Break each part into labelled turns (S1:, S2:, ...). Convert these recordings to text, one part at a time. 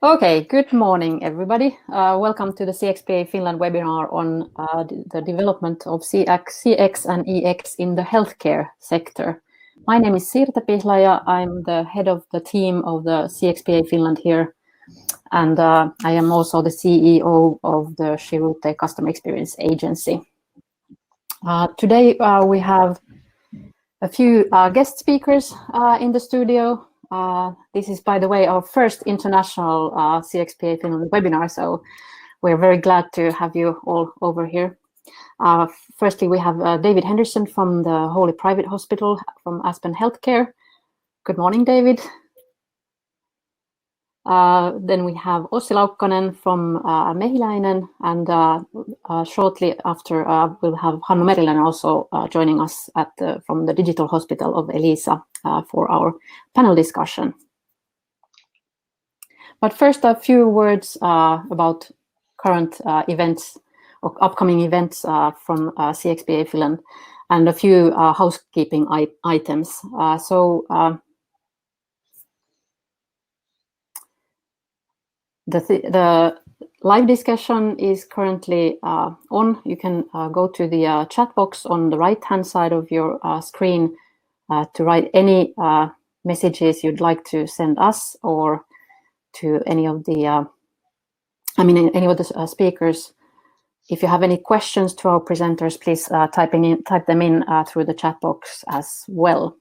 S1: Okay, good morning, everybody. Welcome to the CXPA Finland webinar on the development of CX and EX in the healthcare sector. My name is Sirta Pihlaja. I'm the head of the team of the CXPA Finland here, and I am also the CEO of the Shirute Customer Experience Agency. Today we have a few guest speakers in the studio. This is, by the way, our first international CXPA Finland webinar, so we're very glad to have you all over here. Firstly, we have David Henderson from the Holy Private Hospital from Aspen Healthcare. Good morning, David. Then we have Ossi Laukkanen from MEHILÄINEN, and shortly after we'll have Hannu Meriläinen also joining us from the Digital Hospital of Elisa for our panel discussion. But first, a few words about current events or upcoming events from CXPA Finland, and a few housekeeping items. The live discussion is currently on. You can go to the chat box on the right-hand side of your screen to write any messages you'd like to send us or to any of the, any of the speakers. If you have any questions to our presenters, please type them in through the chat box as well.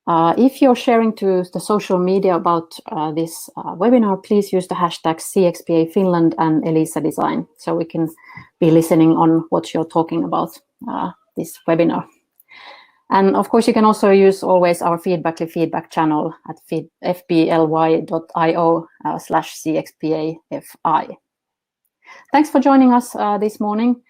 S1: If you're sharing to the social media about this webinar, please use the hashtags CXPA Finland and Elisa Design, so we can be listening on what you're talking about this webinar. And of course, you can also use always our feedback channel at fbly.io/CXPAFI. Thanks for joining us this morning.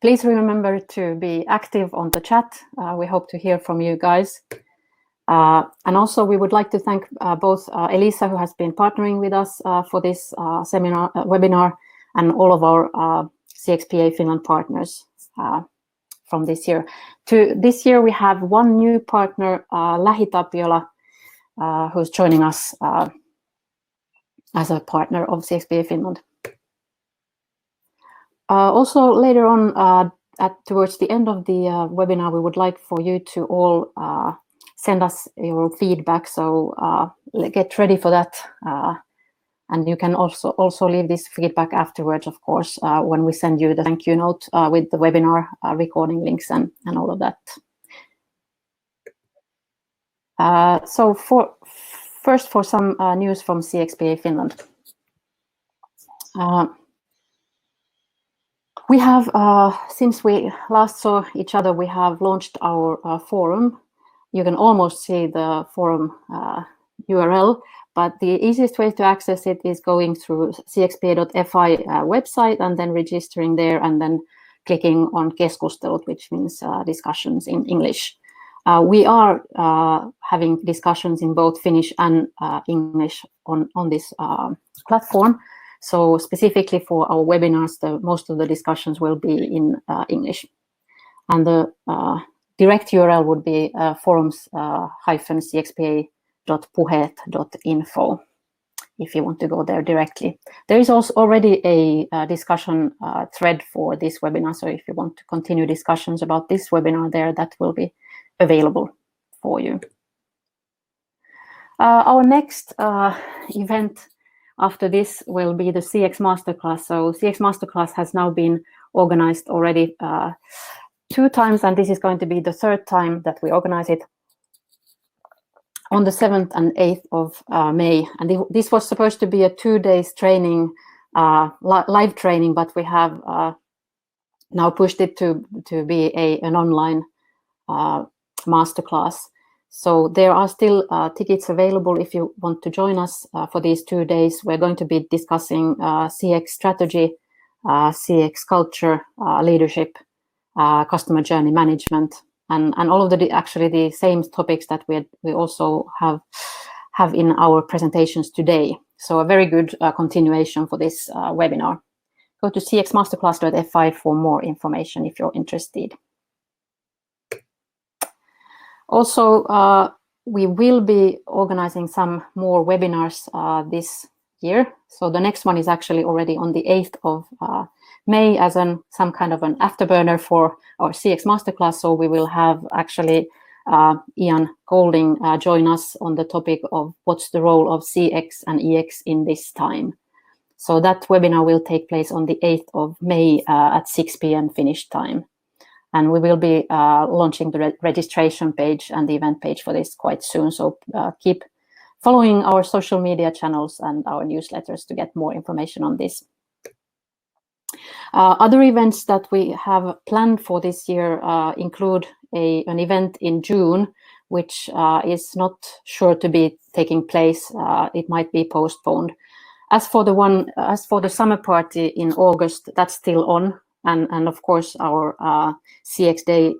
S1: Please remember to be active on the chat. We hope to hear from you guys. And also, we would like to thank both Elisa, who has been partnering with us for this webinar, and all of our CXPA Finland partners from this year. This year, we have one new partner, LähiTapiola, who's joining us as a partner of CXPA Finland. Also, later on, towards the end of the webinar, we would like for you to all send us your feedback. So get ready for that, and you can also leave this feedback afterwards, of course, when we send you the thank you note with the webinar recording links and all of that. So first, for some news from CXPA Finland. We have, since we last saw each other, we have launched our forum. You can almost see the forum URL, but the easiest way to access it is going through cxpa.fi website and then registering there and then clicking on Keskustelut, which means discussions in English. We are having discussions in both Finnish and English on this platform. So specifically for our webinars, most of the discussions will be in English. And the direct URL would be forums-cxpa.puheet.info if you want to go there directly. There is also already a discussion thread for this webinar, so if you want to continue discussions about this webinar there, that will be available for you. Our next event after this will be the CX Masterclass. So CX Masterclass has now been organized already 2 times, and this is going to be the 3rd time that we organize it on the 7th and 8th of May. And this was supposed to be a 2 days training, live training, but we have now pushed it to be an online masterclass. So there are still tickets available if you want to join us for these 2 days. We're going to be discussing CX strategy, CX culture, leadership, customer journey management, and all of the same topics that we also have in our presentations today. So a very good continuation for this webinar. Go to cxmasterclass.fi for more information if you're interested. Also, We will be organizing some more webinars this year. So the next one is actually already on the 8th of May as some kind of an afterburner for our CX Masterclass. So we will have actually Ian Golding join us on the topic of what's the role of CX and EX in this time. So that webinar will take place on the 8th of May at 6 p.m. Finnish time. And we will be launching the registration page and the event page for this quite soon. So keep following our social media channels and our newsletters to get more information on this. Other events that we have planned for this year include an event in June, which is not sure to be taking place. It might be postponed. As for the summer party in August, that's still on, and of course our CX Day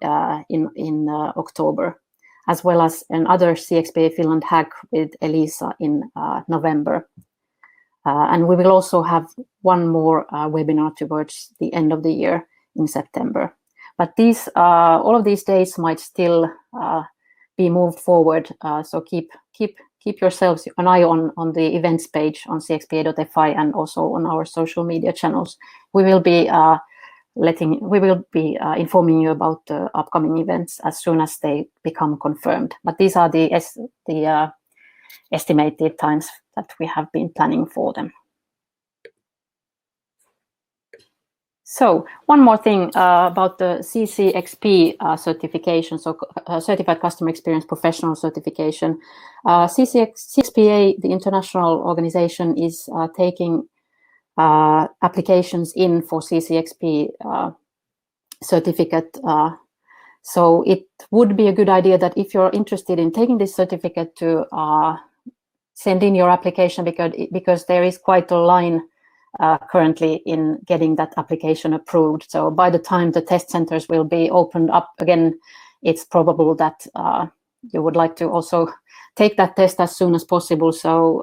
S1: in October, as well as another CXPA Finland hack with Elisa in November. And we will also have one more webinar towards the end of the year in September. But all of these days might still be moved forward. So keep yourselves an eye on the events page on cxpa.fi and also on our social media channels. We will be informing you about the upcoming events as soon as they become confirmed. But these are the estimated times that we have been planning for them. So one more thing about the CXP certification, so Certified Customer Experience Professional certification. CXPA, the international organization, is taking applications in for CXP certificate. So it would be a good idea that if you're interested in taking this certificate to send in your application, because there is quite a line currently in getting that application approved. So by the time the test centers will be opened up again, it's probable that you would like to also take that test as soon as possible. So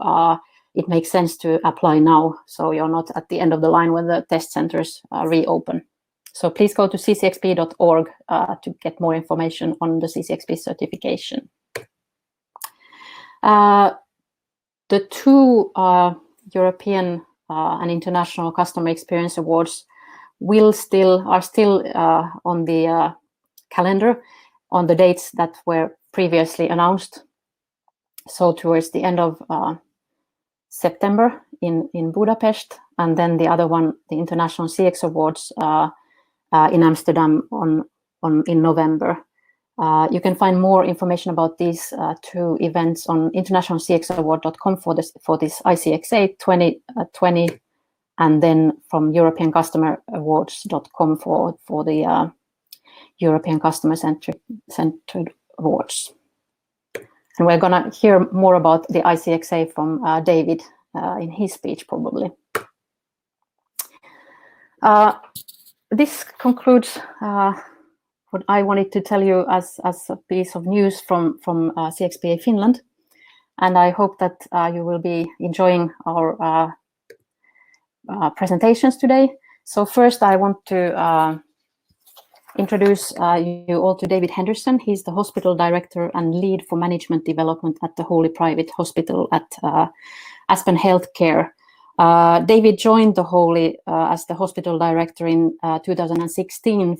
S1: it makes sense to apply now, so you're not at the end of the line when the test centers reopen. So please go to ccxp.org to get more information on the CCXP certification. The two European and International Customer Experience Awards are still on the calendar on the dates that were previously announced. So towards the end of September in Budapest, and then the other one, the International CX Awards in Amsterdam in November. You can find more information about these two events on internationalcxaward.com for this ICXA 2020, and then from EuropeanCustomerAwards.com for the European Customer Centered Awards. And we're going to hear more about the ICXA from David in his speech, probably. This concludes what I wanted to tell you as a piece of news from CXPA Finland. And I hope that you will be enjoying our presentations today. So first I want to introduce you all to David Henderson. He's the Hospital Director and Lead for Management Development at the Holy Private Hospital at Aspen Healthcare. David joined the Holy as the Hospital Director in 2016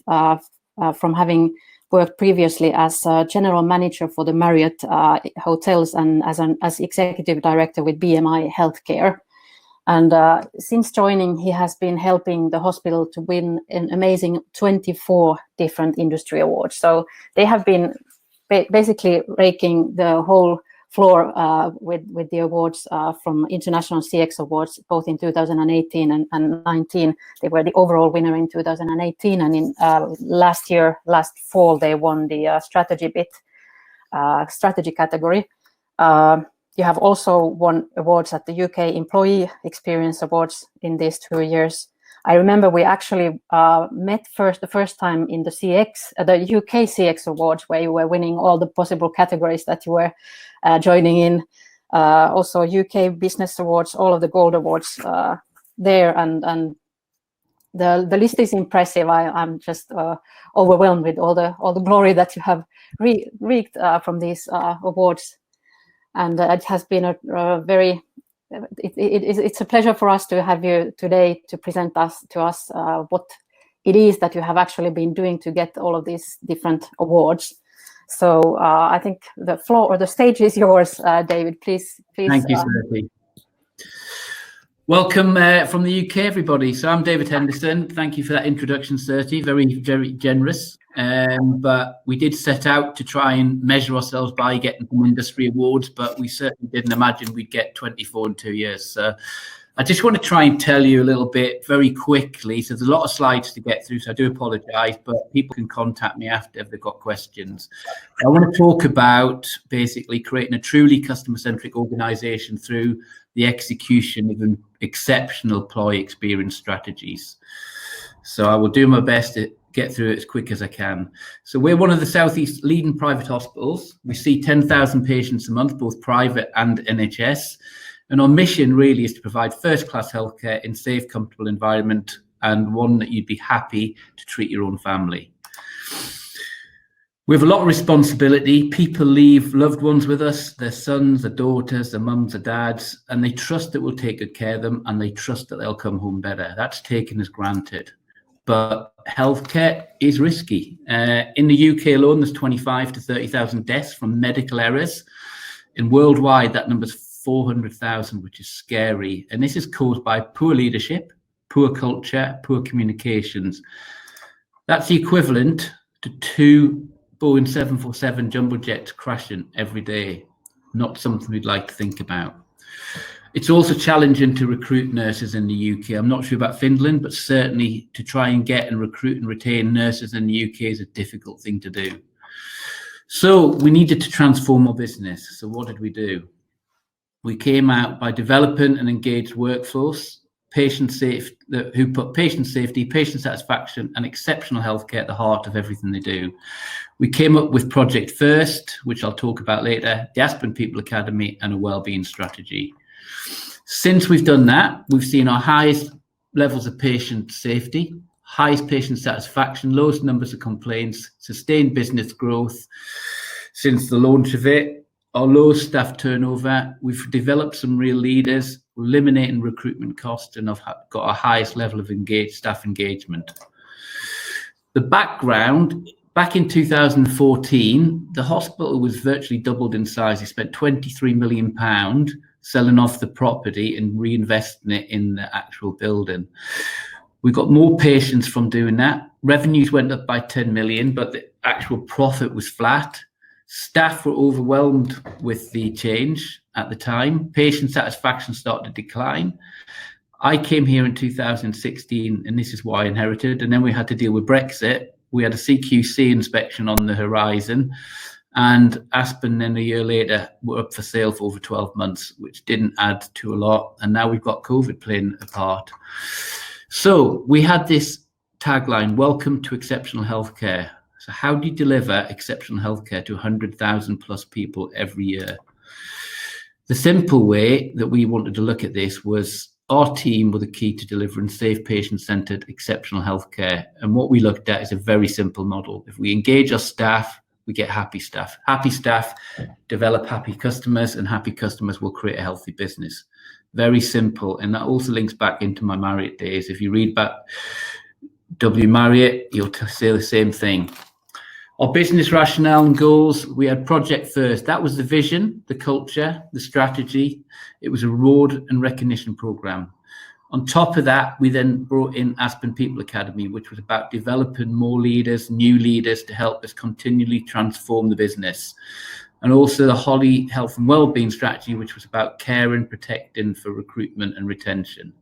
S1: from having worked previously as General Manager for the Marriott Hotels and as Executive Director with BMI Healthcare. And since joining, he has been helping the hospital to win an amazing 24 different industry awards. So they have been basically raking the whole floor with the awards from International CX Awards, both in 2018 and 2019. They were the overall winner in 2018, and in last fall, they won the strategy category. You have also won awards at the UK Employee Experience Awards in these 2 years. I remember we actually met the first time in the UK CX Awards, where you were winning all the possible categories that you were joining in. Also UK Business Awards, all of the gold awards there, and the list is impressive. I'm just overwhelmed with all the glory that you have reaped from these awards, and it has been a very it's a pleasure for us to have you today to present to us what it is that you have actually been doing to get all of these different awards. So I think the floor or the stage is yours, David. Please.
S2: Thank you, Sophie. Welcome from the UK, everybody. So I'm David Henderson. Thank you for that introduction, Serti. Very, very generous. But we did set out to try and measure ourselves by getting some industry awards, but we certainly didn't imagine we'd get 24 in 2 years. So I just want to try and tell you a little bit very quickly. So there's a lot of slides to get through, so I do apologise, but people can contact me after if they've got questions. I want to talk about basically creating a truly customer-centric organisation through the execution of an exceptional employee experience strategies. So I will do my best to get through it as quick as I can. So we're one of the Southeast's leading private hospitals. We see 10,000 patients a month, both private and NHS. And our mission really is to provide first-class healthcare in a safe, comfortable environment, and one that you'd be happy to treat your own family. We have a lot of responsibility. People leave loved ones with us, their sons, their daughters, their mums, their dads, and they trust that we'll take good care of them, and they trust that they'll come home better. That's taken as granted. But healthcare is risky. In the UK alone, there's 25 to 30,000 deaths from medical errors. And worldwide, that number's 400,000, which is scary. And this is caused by poor leadership, poor culture, poor communications. That's the equivalent to 2 Boeing 747 jumbo jets crashing every day. Not something we'd like to think about. It's also challenging to recruit nurses in the UK. I'm not sure about Finland, but certainly to try and get and recruit and retain nurses in the UK is a difficult thing to do. So we needed to transform our business. So what did we do? We came out by developing an engaged workforce, who put patient safety, patient satisfaction, and exceptional healthcare at the heart of everything they do. We came up with Project First, which I'll talk about later, the Aspen People Academy, and a wellbeing strategy. Since we've done that, we've seen our highest levels of patient safety, highest patient satisfaction, lowest numbers of complaints, sustained business growth since the launch of it. Our lowest staff turnover. We've developed some real leaders, eliminating recruitment costs, and have got our highest level of staff engagement. The background, back in 2014, the hospital was virtually doubled in size. They spent £23 million selling off the property and reinvesting it in the actual building. We got more patients from doing that. Revenues went up by 10 million, but the actual profit was flat. Staff were overwhelmed with the change at the time. Patient satisfaction started to decline. I came here in 2016, and this is what I inherited. And then we had to deal with Brexit. We had a CQC inspection on the horizon. And Aspen, then a year later, were up for sale for over 12 months, which didn't add to a lot. And now we've got COVID playing a part. So we had this tagline, welcome to exceptional healthcare. So how do you deliver exceptional healthcare to 100,000 plus people every year? The simple way that we wanted to look at this was our team were the key to delivering safe, patient-centered, exceptional healthcare. And what we looked at is a very simple model. If we engage our staff, we get happy staff. Happy staff develop happy customers, and happy customers will create a healthy business. Very simple. And that also links back into my Marriott days. If you read back W. Marriott, you'll say the same thing. Our business rationale and goals, we had Project First. That was the vision, the culture, the strategy. It was a reward and recognition program. On top of that, we then brought in Aspen People Academy, which was about developing more leaders, new leaders to help us continually transform the business. And also the Holly Health and Wellbeing strategy, which was about caring, protecting for recruitment and retention.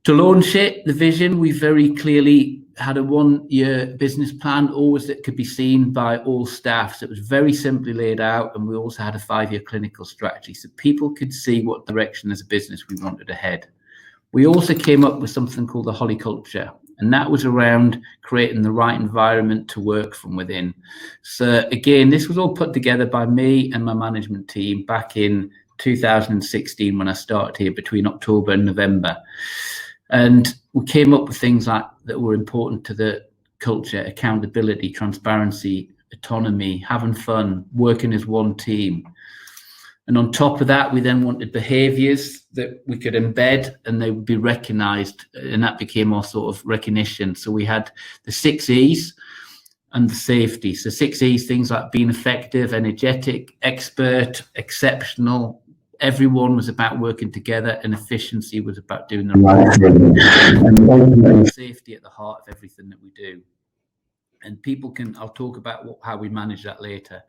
S2: To launch it, the vision, we very clearly had a 1-year business plan, always that could be seen by all staff. So it was very simply laid out, and we also had a 5-year clinical strategy so people could see what direction as a business we wanted to head. We also came up with something called the Holly culture, and that was around creating the right environment to work from within. So again, this was all put together by me and my management team back in 2016 when I started here between October and November. And we came up with things like that were important to the culture: accountability, transparency, autonomy, having fun, working as one team. And on top of that, we then wanted behaviours that we could embed and they would be recognised, and that became our sort of recognition. So we had the 6 E's and the safety. So 6 E's, things like being effective, energetic, expert, exceptional. Everyone was about working together, and efficiency was about doing the right thing. And ultimately, safety at the heart of everything that we do. And people can, I'll talk about how we manage that later.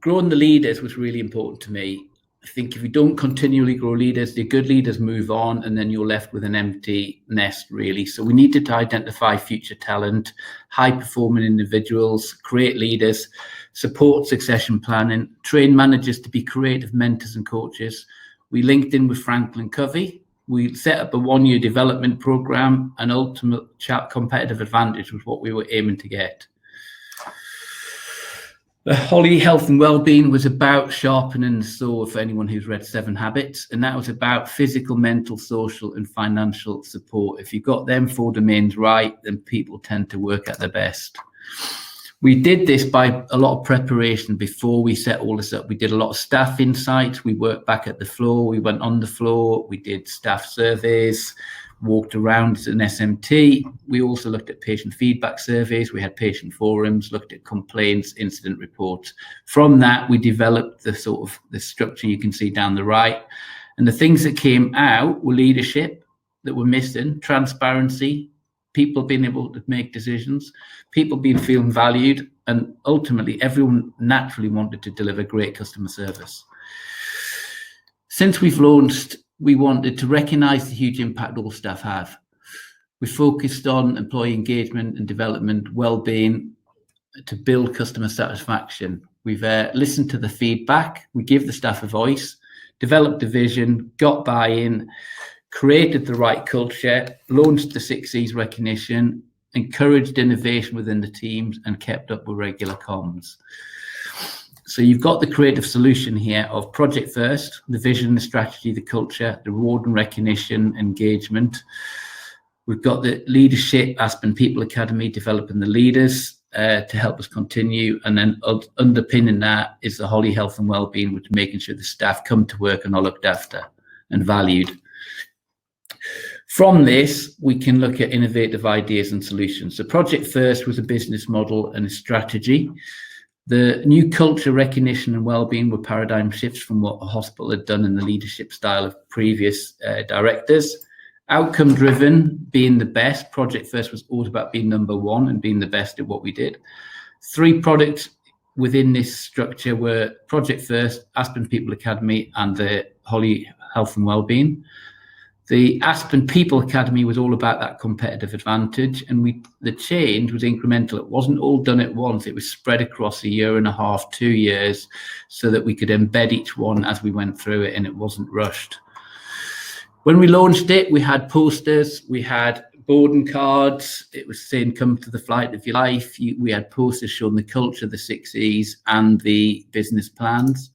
S2: Growing the leaders was really important to me. I think if you don't continually grow leaders, the good leaders move on, and then you're left with an empty nest, really. So we needed to identify future talent, high-performing individuals, create leaders, support succession planning, train managers to be creative mentors and coaches. We linked in with Franklin Covey. We set up a 1-year development program, and ultimate competitive advantage was what we were aiming to get. The Holly Health and Wellbeing was about sharpening the sword for anyone who's read 7 Habits, and that was about physical, mental, social, and financial support. If you've got them 4 domains right, then people tend to work at their best. We did this by a lot of preparation before we set all this up. We did a lot of staff insights. We worked back at the floor. We went on the floor. We did staff surveys, walked around as an SMT. We also looked at patient feedback surveys. We had patient forums, looked at complaints, incident reports. From that, we developed the sort of the structure you can see down the right. And the things that came out were leadership that were missing, transparency, people being able to make decisions, people feeling valued, and ultimately everyone naturally wanted to deliver great customer service. Since we've launched, we wanted to recognise the huge impact all staff have. We focused on employee engagement and development, well-being, to build customer satisfaction. We've listened to the feedback, we give the staff a voice, developed a vision, got buy-in, created the right culture, launched the 6 E's recognition, encouraged innovation within the teams, and kept up with regular comms. So you've got the creative solution here of project first, the vision, the strategy, the culture, the reward and recognition, engagement. We've got the leadership, Aspen People Academy, developing the leaders to help us continue. And then underpinning that is the Holly Health and Wellbeing, which is making sure the staff come to work and are looked after and valued. From this, we can look at innovative ideas and solutions. So project first was a business model and a strategy. The new culture, recognition and wellbeing were paradigm shifts from what a hospital had done in the leadership style of previous directors. Outcome driven, being the best. Project first was all about being number 1 and being the best at what we did. 3 products within this structure were project first, Aspen People Academy, and the Holly Health and Wellbeing. The Aspen People Academy was all about that competitive advantage, and the change was incremental. It wasn't all done at once. It was spread across 1.5 years, 2 years, so that we could embed each one as we went through it, and it wasn't rushed. When we launched it, we had posters, we had boarding cards. It was saying, come to the flight of your life. We had posters showing the culture, the 6 E's, and the business plans.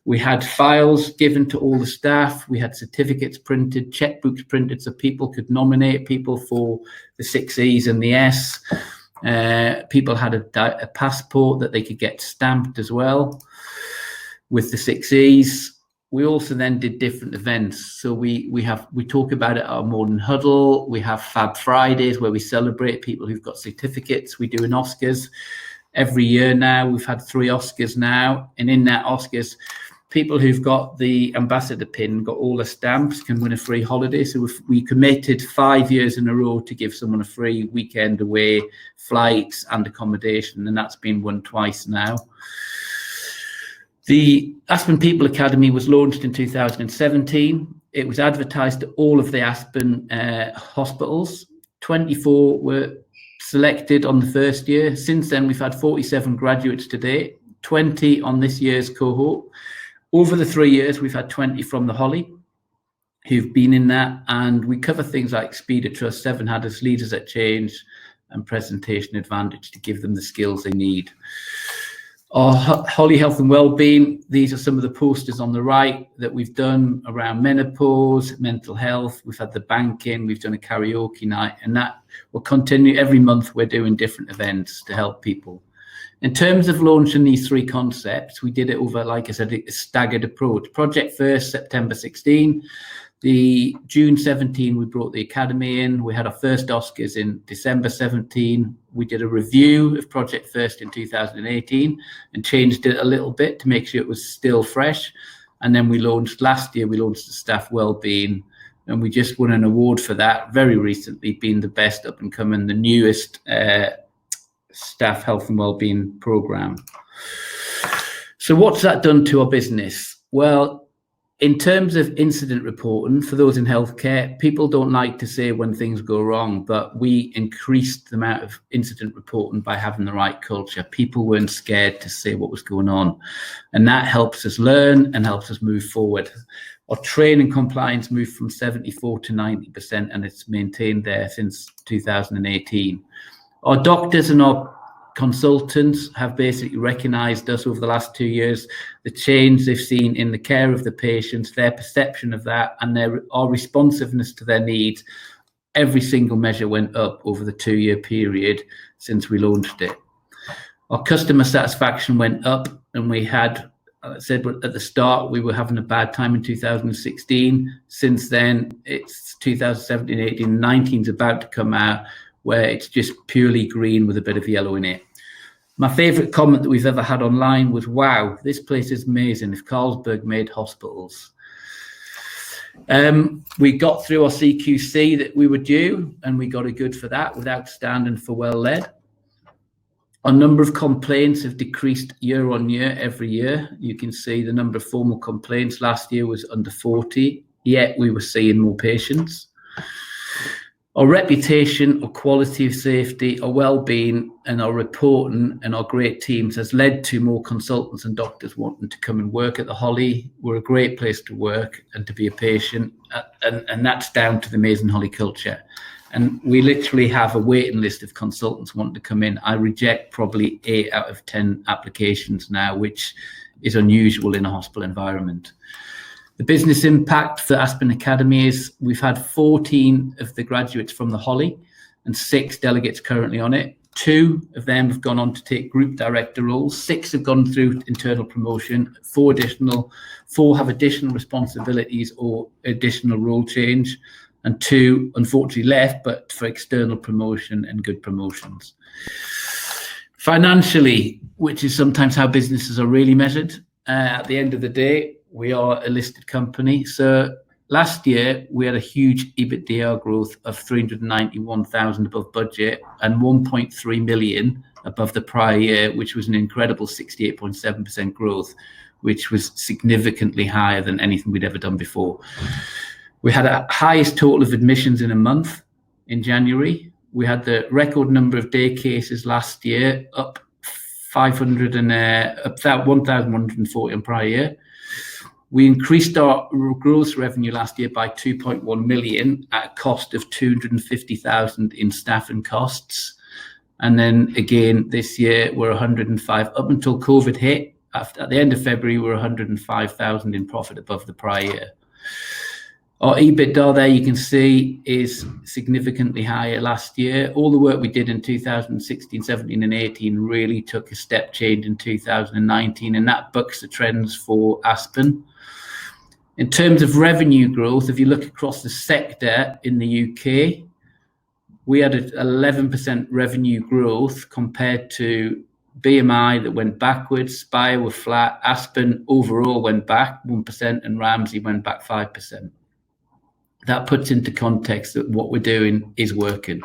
S2: We had files given to all the staff. We had certificates printed, checkbooks printed, so people could nominate people for the 6 E's and the S. People had a passport that they could get stamped as well with the 6 E's. We also then did different events. So we talk about it at our morning huddle. We have Fab Fridays where we celebrate people who've got certificates. We do an Oscars every year now. We've had 3 Oscars now. And in that Oscars, people who've got the ambassador pin, got all the stamps, can win a free holiday. So we committed 5 years in a row to give someone a free weekend away, flights and accommodation. And that's been won twice now. The Aspen People Academy was launched in 2017. It was advertised to all of the Aspen hospitals. 24 were selected on the first year. Since then, we've had 47 graduates to date, 20 on this year's cohort. Over the 3 years, we've had 20 from the Holly who've been in that, and we cover things like speed of trust, 7 Habits, leaders that change, and presentation advantage to give them the skills they need. Our Holly Health and Wellbeing, these are some of the posters on the right that we've done around menopause, mental health. We've had the banking, we've done a karaoke night, and that will continue. Every month we're doing different events to help people. In terms of launching these 3 concepts, we did it over, like I said, a staggered approach. Project first, September 16. The June 17, we brought the Academy in. We had our first Oscars in December 17. We did a review of Project First in 2018 and changed it a little bit to make sure it was still fresh. And then last year, we launched the Staff Wellbeing, and we just won an award for that very recently, being the best up and coming, the newest staff health and wellbeing program. So what's that done to our business? Well, in terms of incident reporting, for those in healthcare, people don't like to say when things go wrong, but we increased the amount of incident reporting by having the right culture. People weren't scared to say what was going on, and that helps us learn and helps us move forward. Our training compliance moved from 74 to 90%, and it's maintained there since 2018. Our doctors and our consultants have basically recognised us over the last 2 years, the change they've seen in the care of the patients, their perception of that, and our responsiveness to their needs. Every single measure went up over the 2-year period since we launched it. Our customer satisfaction went up, and we had, I said at the start, we were having a bad time in 2016. Since then, it's 2017, 18, 19 is about to come out, where it's just purely green with a bit of yellow in it. My favourite comment that we've ever had online was, wow, this place is amazing. If Carlsberg made hospitals. We got through our CQC that we were due, and we got a good for that with outstanding for well led. Our number of complaints have decreased year on year, every year. You can see the number of formal complaints last year was under 40, yet we were seeing more patients. Our reputation, our quality of safety, our well-being, and our reporting and our great teams has led to more consultants and doctors wanting to come and work at the Holly. We're a great place to work and to be a patient, and that's down to the amazing Holly culture. And we literally have a waiting list of consultants wanting to come in. I reject probably 8 out of 10 applications now, which is unusual in a hospital environment. The business impact for Aspen Academy is we've had 14 of the graduates from the Holly and 6 delegates currently on it. 2 of them have gone on to take group director roles. 6 have gone through internal promotion. 4 have additional responsibilities or additional role change. And 2 unfortunately left, but for external promotion and good promotions. Financially, which is sometimes how businesses are really measured, at the end of the day, we are a listed company. So last year, we had a huge EBITDA growth of 391,000 above budget and 1.3 million above the prior year, which was an incredible 68.7% growth, which was significantly higher than anything we'd ever done before. We had a highest total of admissions in a month in January. We had the record number of day cases last year, up 1,140 in prior year. We increased our gross revenue last year by 2.1 million at a cost of 250,000 in staff and costs. And then again, this year we're 105. Up until COVID hit, at the end of February, we were 105,000 in profit above the prior year. Our EBITDA there, you can see, is significantly higher last year. All the work we did in 2016, 17 and 18 really took a step change in 2019, and that bucks the trends for Aspen. In terms of revenue growth, if you look across the sector in the UK, we had an 11% revenue growth compared to BMI that went backwards, Spire were flat, Aspen overall went back 1%, and Ramsey went back 5%. That puts into context that what we're doing is working.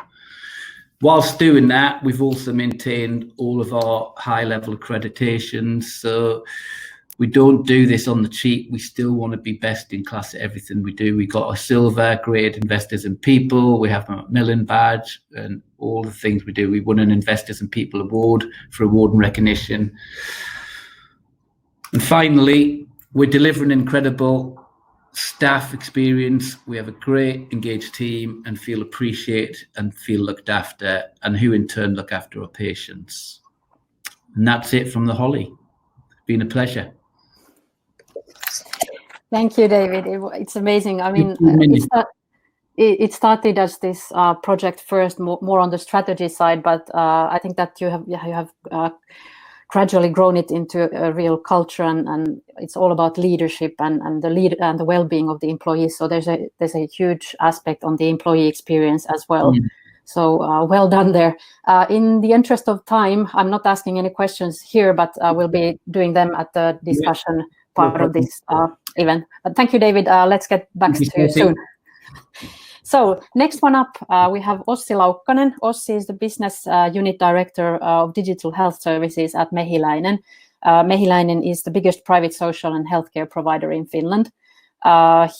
S2: Whilst doing that, we've also maintained all of our high-level accreditations. So we don't do this on the cheap. We still want to be best in class at everything we do. We got a silver grade Investors in People. We have a Macmillan badge and all the things we do. We won an Investors in People award for award and recognition. And finally, we're delivering incredible staff experience. We have a great engaged team and feel appreciated and feel looked after, and who in turn look after our patients. And that's it from the Holly. been a pleasure.
S1: Thank you, David. It's amazing. I mean, it started as this project first, more on the strategy side, but I think that you have gradually grown it into a real culture, and it's all about leadership and the well-being of the employees. So there's a huge aspect on the employee experience as well. So well done there. In the interest of time, I'm not asking any questions here, but we'll be doing them at the discussion part of this event. But thank you, David. Let's get back to you soon. So next one up, we have Ossi Laukkanen. Ossi is the business unit director of digital health services at MEHILÄINEN. MEHILÄINEN is the biggest private social and healthcare provider in Finland.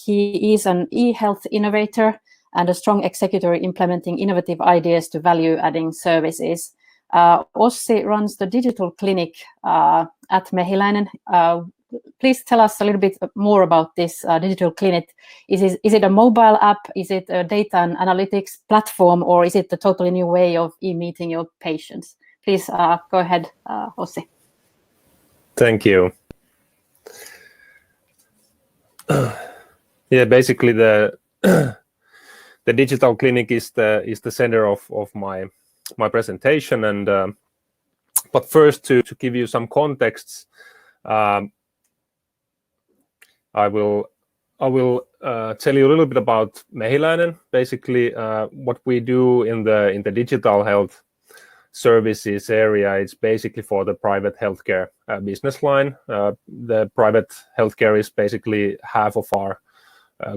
S1: He is an e-health innovator and a strong executor implementing innovative ideas to value-adding services. Ossi runs the digital clinic at MEHILÄINEN. Please tell us a little bit more about this digital clinic. Is it a mobile app? Is it a data and analytics platform? Or is it a totally new way of e-meeting your patients? Please go ahead, Ossi.
S3: Thank you. Yeah, basically the digital clinic is the center of my presentation, and but first to give you some contexts, I will tell you a little bit about MEHILÄINEN. Basically, what we do in the digital health services area, it's basically for the private healthcare business line. The private healthcare is basically half of our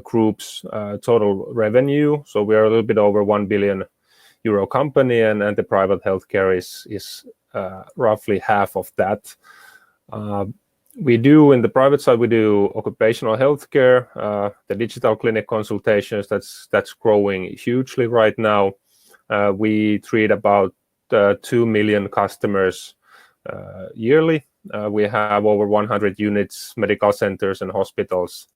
S3: group's total revenue. So we are a little bit over €1 billion company, and the private healthcare is roughly half of that. We do, in the private side, we do occupational healthcare, the digital clinic consultations, that's growing hugely right now. We treat about 2 million customers yearly. We have over 100 units, medical centers and hospitals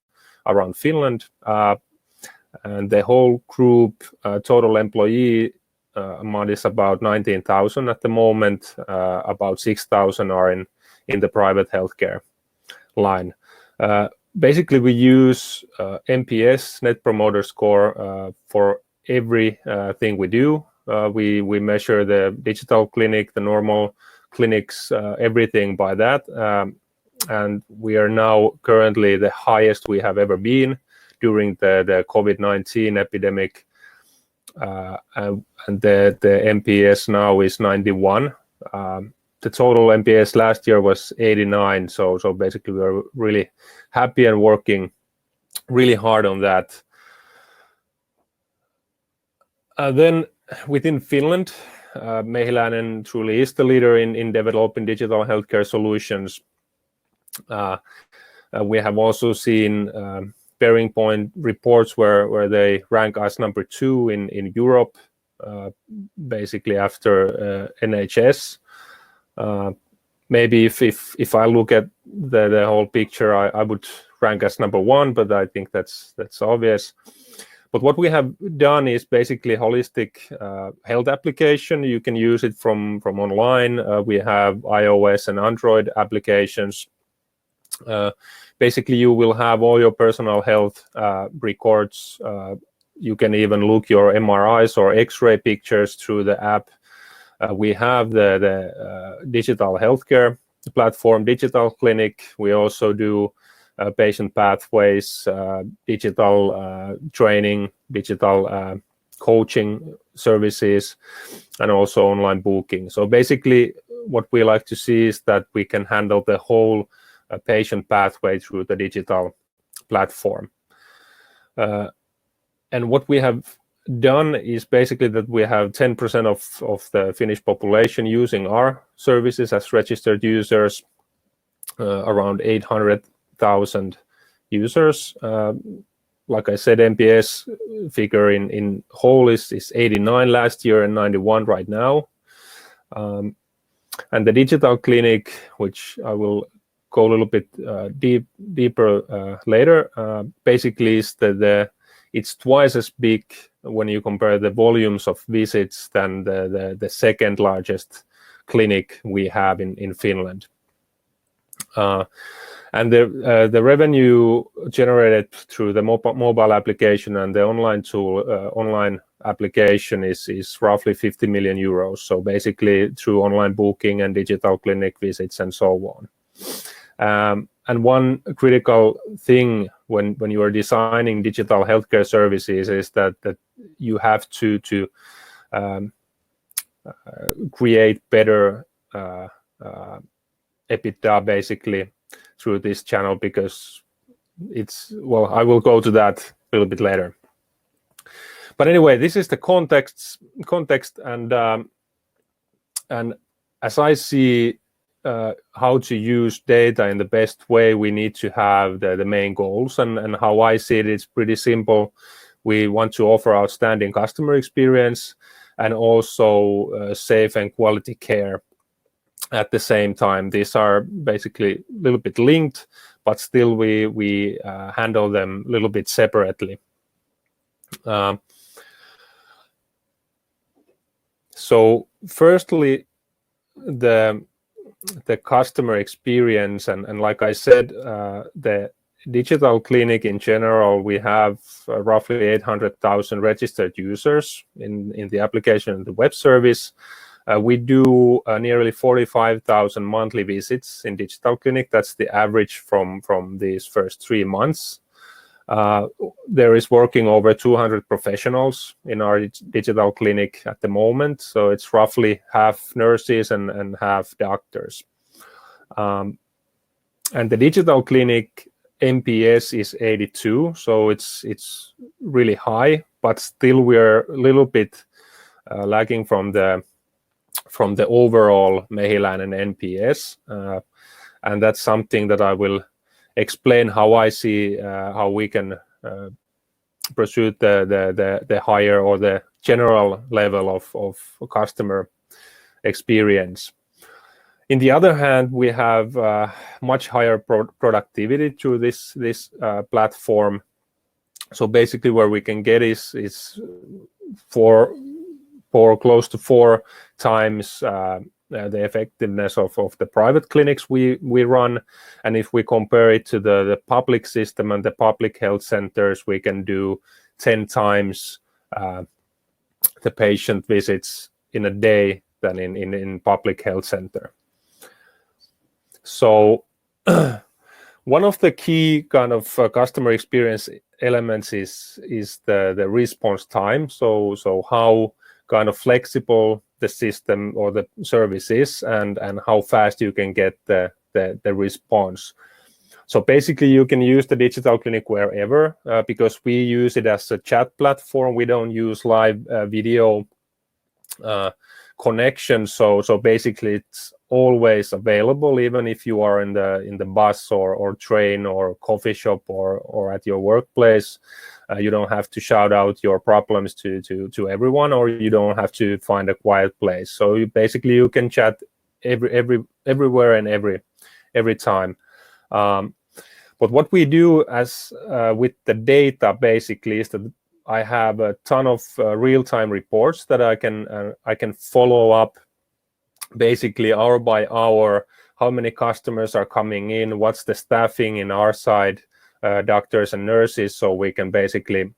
S3: around Finland. And the whole group total employee amount is about 19,000 at the moment. About 6,000 are in the private healthcare line. Basically, we use NPS, Net Promoter Score, for every thing we do. We measure the digital clinic, the normal clinics, everything by that. And we are now currently the highest we have ever been during the COVID-19 epidemic. And the NPS now is 91. The total NPS last year was 89. So basically, we are really happy and working really hard on that. Then within Finland, MEHILÄINEN truly is the leader in developing digital healthcare solutions. We have also seen Bearing Point reports where they rank us number 2 in Europe, basically after NHS. Maybe if I look at the whole picture, I would rank as number 1, but I think that's obvious. But what we have done is basically holistic health application. You can use it from online. We have iOS and Android applications. Basically, you will have all your personal health records. You can even look your MRIs or X-ray pictures through the app. We have the digital healthcare platform, digital clinic. We also do patient pathways, digital training, digital coaching services, and also online booking. So basically, what we like to see is that we can handle the whole patient pathway through the digital platform. And what we have done is basically that we have 10% of the Finnish population using our services as registered users, around 800,000 users. Like I said, NPS figure in whole is 89 last year and 91 right now. And the digital clinic, which I will go a little bit deeper later, basically is it's twice as big when you compare the volumes of visits than the second largest clinic we have in Finland. And the revenue generated through the mobile application and the online tool, online application is roughly 50 million euros. So basically through online booking and digital clinic visits and so on. And one critical thing when you are designing digital healthcare services is that you have to create better EBITDA basically through this channel, because it's, well, I will go to that a little bit later. But anyway, this is the context, and as I see how to use data in the best way, we need to have the main goals, and how I see it, it's pretty simple. We want to offer outstanding customer experience and also safe and quality care at the same time. These are basically a little bit linked, but still we handle them a little bit separately. So firstly, the customer experience, and like I said, the digital clinic in general, we have roughly 800,000 registered users in the application and the web service. We do nearly 45,000 monthly visits in digital clinic. That's the average from these first 3 months. There is working over 200 professionals in our digital clinic at the moment. So it's roughly half nurses and half doctors. And the digital clinic NPS is 82. So it's really high, but still we're a little bit lagging from the overall MEHILÄINEN NPS. And that's something that I will explain how I see how we can pursue the higher or the general level of customer experience. In the other hand, we have much higher productivity through this platform. So basically, where we can get is for close to 4 times the effectiveness of the private clinics we run. And if we compare it to the public system and the public health centers, we can do 10 times the patient visits in a day than in public health center. So one of the key kind of customer experience elements is the response time. So how kind of flexible the system or the service is, and how fast you can get the response. So basically you can use the digital clinic wherever, because we use it as a chat platform. We don't use live video connection. So basically it's always available, even if you are in the bus or train or coffee shop or at your workplace. You don't have to shout out your problems to everyone, or you don't have to find a quiet place. So you can chat everywhere and every time. But what we do as with the data basically is that I have a ton of real-time reports that I can follow up basically hour by hour, how many customers are coming in, what's the staffing in our side, doctors and nurses, so we can basically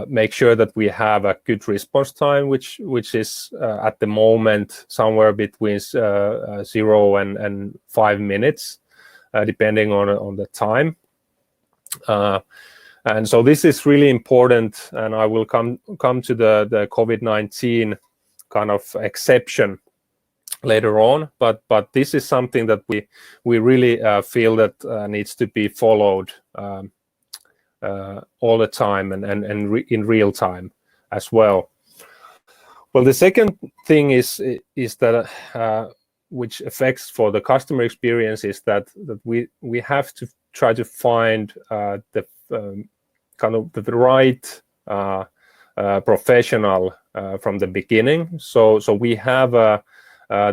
S3: make sure that we have a good response time, which is at the moment somewhere between 0 and 5 minutes, depending on the time. And so this is really important, and I will come to the COVID-19 kind of exception later on, but this is something that we really feel that needs to be followed all the time and in real time as well. Well, the second thing is that which affects for the customer experience is that we have to try to find the kind of the right professional from the beginning. So we have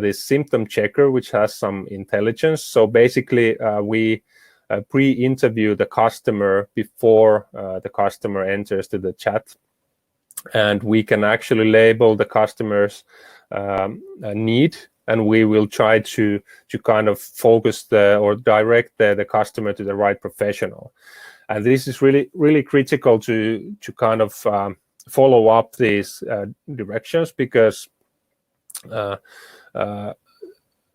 S3: this symptom checker, which has some intelligence. So basically, we pre-interview the customer before the customer enters to the chat, and we can actually label the customer's need and we will try to kind of focus or direct the customer to the right professional. And this is really critical to kind of follow up these directions, because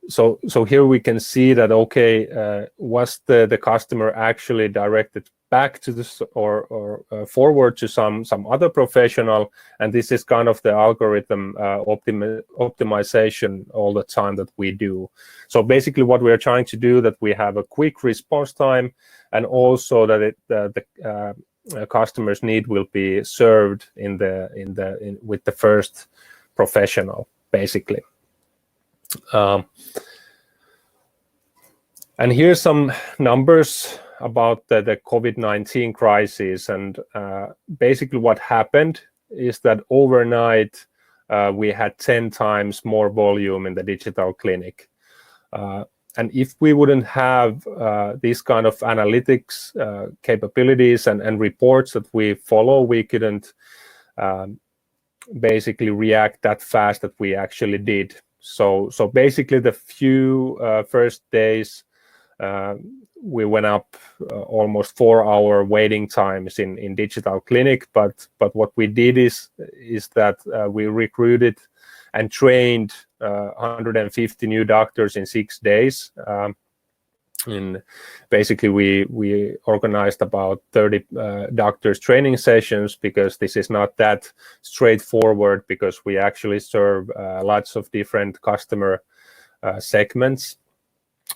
S3: so here we can see that, okay, was the customer actually directed back to this or forward to some other professional? And this is kind of the algorithm optimization all the time that we do. So basically what we are trying to do, that we have a quick response time, and also that the customer's need will be served with the first professional, basically. And here's some numbers about the COVID-19 crisis. And basically what happened is that overnight we had 10 times more volume in the digital clinic. And if we wouldn't have these kind of analytics capabilities and reports that we follow, we couldn't basically react that fast that we actually did. So basically the few first days, we went up almost 4-hour waiting times in digital clinic. But what we did is that we recruited and trained 150 new doctors in 6 days. And basically we organized about 30 doctors training sessions, because this is not that straightforward, because we actually serve lots of different customer segments.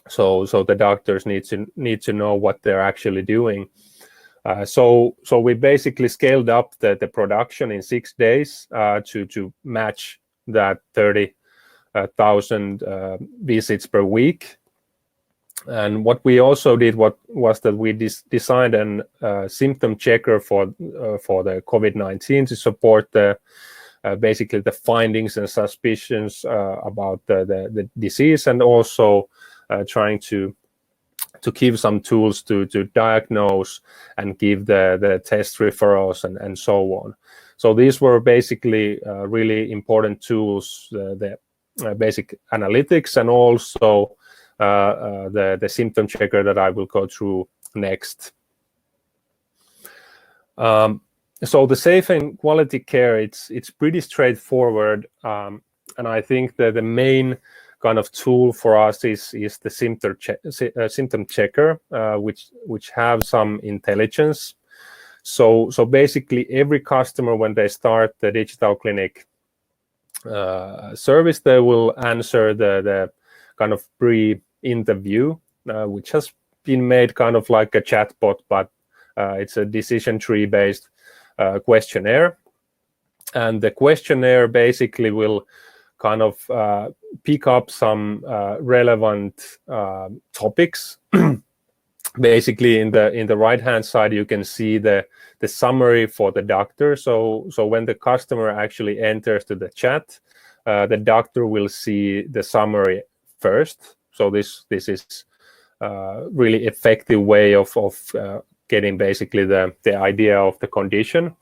S3: So the doctors need to know what they're actually doing. So we basically scaled up the production in 6 days to match that 30,000 visits per week. And what we also did was that we designed a symptom checker for the COVID-19 to support basically the findings and suspicions about the disease, and also trying to give some tools to diagnose and give the test referrals and so on. So these were basically really important tools, the basic analytics, and also the symptom checker that I will go through next. So the safe and quality care, it's pretty straightforward, and I think that the main kind of tool for us is the symptom checker, which have some intelligence. So basically every customer, when they start the digital clinic service, they will answer the kind of pre-interview, which has been made kind of like a chatbot, but it's a decision tree based questionnaire. And the questionnaire basically will kind of pick up some relevant topics. Basically in the right hand side you can see the summary for the doctor. So when the customer actually enters to the chat, the doctor will see the summary first. So this is really effective way of getting basically the idea of the condition.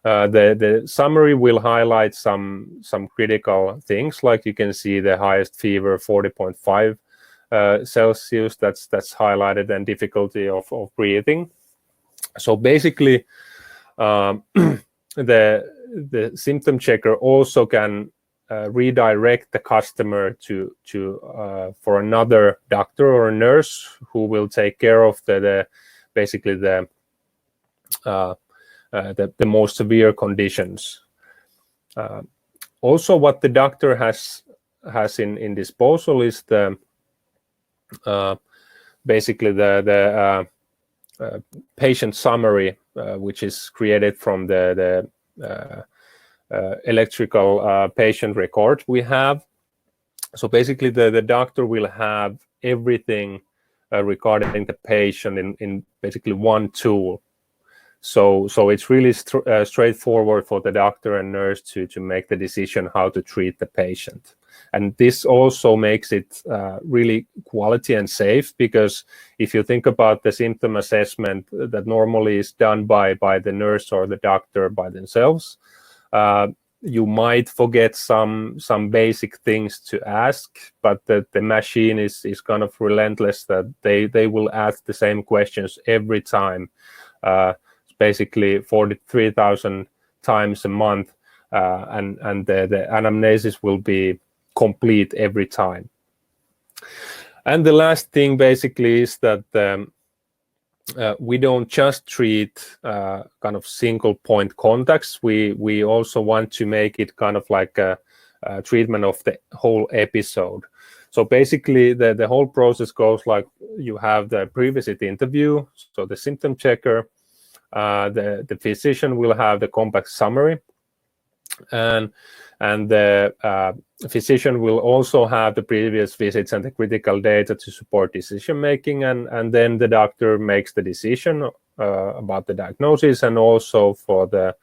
S3: The summary will highlight some critical things, like you can see the highest fever 40.5 Celsius, that's highlighted, and difficulty of breathing. So basically the symptom checker also can redirect the customer to for another doctor or a nurse who will take care of basically the most severe conditions. Also, what the doctor has in disposal is basically the patient summary, which is created from the electrical patient record we have. So basically the doctor will have everything regarding the patient in basically one tool. So it's really straightforward for the doctor and nurse to make the decision how to treat the patient. And this also makes it really quality and safe, because if you think about the symptom assessment that normally is done by the nurse or the doctor by themselves, you might forget some basic things to ask, but the machine is kind of relentless, that they will ask the same questions every time, basically 43,000 times a month, and the anamnesis will be complete every time. And the last thing basically is that we don't just treat kind of single point contacts. We also want to make it kind of like a treatment of the whole episode. So basically the whole process goes like, you have the pre-visit interview, so the symptom checker, the physician will have the compact summary, and the physician will also have the previous visits and the critical data to support decision making, and then the doctor makes the decision about the diagnosis and also for the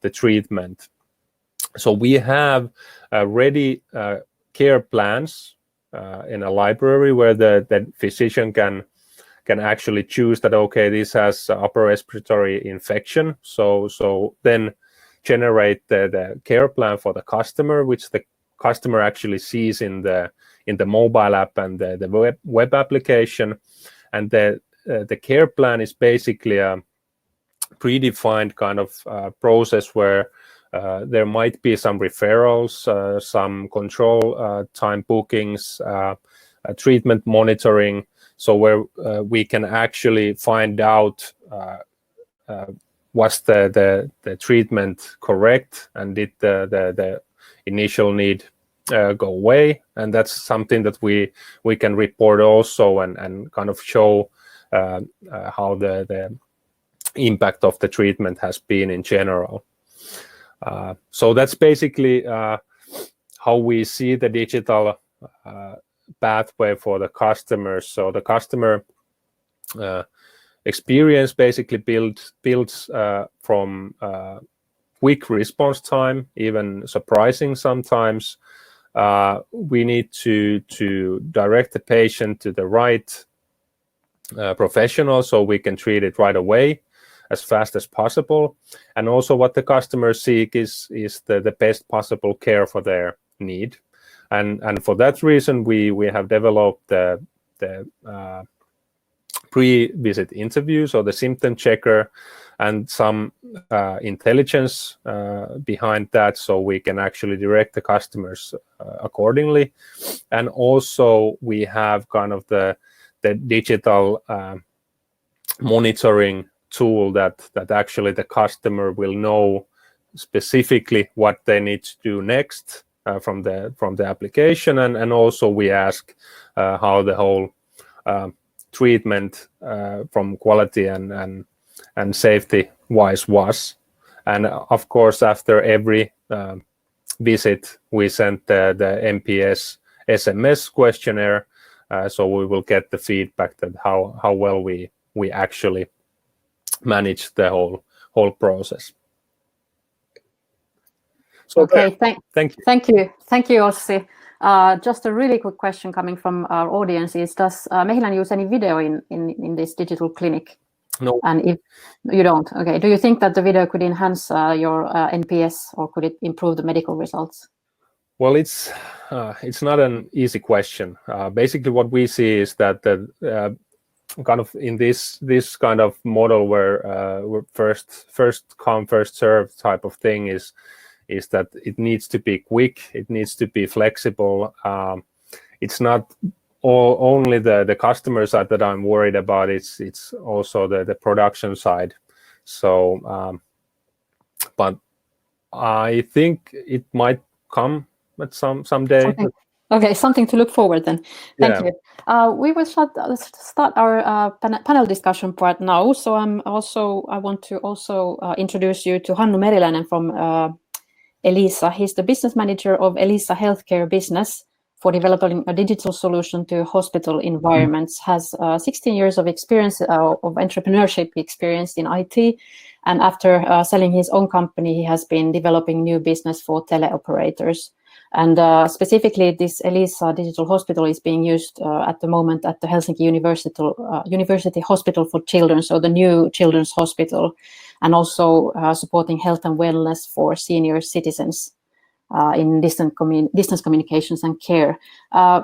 S3: treatment. So we have ready care plans in a library where the physician can actually choose that, okay, this has upper respiratory infection, so then generate the care plan for the customer, which the customer actually sees in the mobile app and the web application. And the care plan is basically a predefined kind of process where there might be some referrals, some control time bookings, treatment monitoring, so where we can actually find out was the treatment correct, and did the initial need go away. And that's something that we can report also, and kind of show how the impact of the treatment has been in general. So that's basically how we see the digital pathway for the customers. So the customer experience basically builds from quick response time, even surprising sometimes. We need to direct the patient to the right professional so we can treat it right away, as fast as possible. And also what the customers seek is the best possible care for their need. And for that reason, we have developed the pre-visit interviews, or the symptom checker, and some intelligence behind that, so we can actually direct the customers accordingly. And also we have kind of the digital monitoring tool that actually the customer will know specifically what they need to do next from the application, and also we ask how the whole treatment from quality and safety wise was. And of course, after every visit we sent the NPS SMS questionnaire, so we will get the feedback that how well we actually manage the whole process. So
S1: okay,
S3: thank you.
S1: Thank you, Ossi. Just a really quick question coming from our audience is, does MEHILÄINEN use any video in this digital clinic?
S3: No.
S1: And if you don't, okay, do you think that the video could enhance your NPS, or could it improve the medical results?
S3: Well, it's not an easy question. Basically, what we see is that the kind of in this kind of model where first come first serve type of thing is that it needs to be quick, it needs to be flexible. It's not only the customer side that I'm worried about, it's also the production side. So but I think it might come at some-day.
S1: Okay, something to look forward then. Thank you. We will start our panel discussion part now. So I want to also introduce you to Hannu Meriläinen from Elisa. He's the business manager of Elisa Healthcare Business for developing a digital solution to hospital environments. Has 16 years of experience of entrepreneurship experience in IT, and after selling his own company, he has been developing new business for teleoperators. And specifically, this Elisa Digital Hospital is being used at the moment at the Helsinki University Hospital for Children, so the new children's hospital, and also supporting health and wellness for senior citizens. in distance communications and care.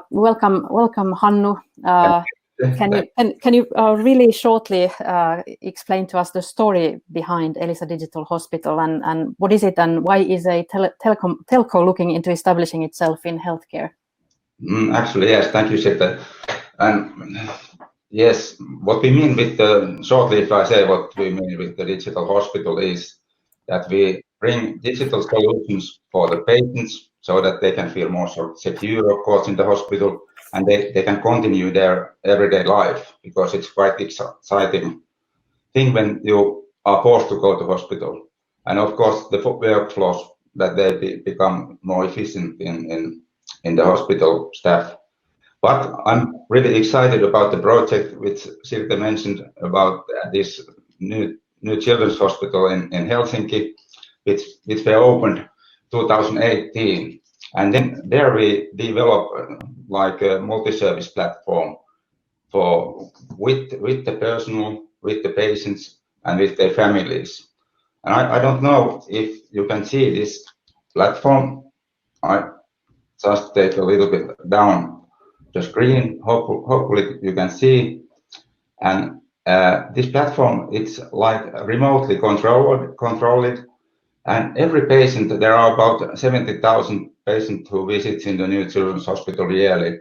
S1: Welcome, Hannu. Can you really shortly explain to us the story behind Elisa Digital Hospital and what is it and why is a telco looking into establishing itself in healthcare?
S4: Actually, yes, thank you, Sirte. And yes, what we mean with shortly, if I say what we mean with the digital hospital is that we bring digital solutions for the patients so that they can feel more secure, of course, in the hospital, and they can continue their everyday life, because it's quite exciting thing when you are forced to go to hospital. And of course, the workflows that they become more efficient in the hospital staff. But I'm really excited about the project which Sirte mentioned about this new children's hospital in Helsinki, which were opened 2018. And then there we develop like a multi-service platform with the personnel, with the patients, and with their families. And I don't know if you can see this platform. I just take a little bit down the screen. Hopefully you can see. And this platform, it's like remotely controlled. And every patient, there are about 70,000 patients who visit in the new children's hospital yearly.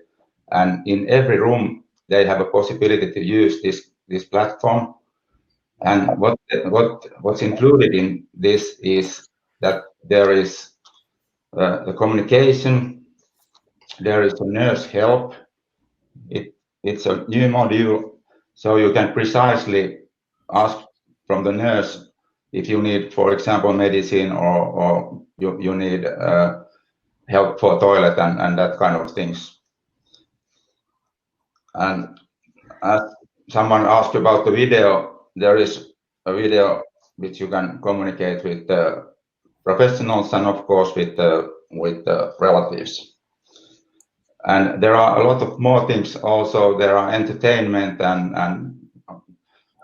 S4: And in every room, they have a possibility to use this platform. And what's included in this is that there is the communication, there is a nurse help. It's a new module, so you can precisely ask from the nurse if you need, for example, medicine or you need help for toilet and that kind of things. And as someone asked about the video, there is a video which you can communicate with the professionals and of course with the relatives. And there are a lot of more things also. There are entertainment and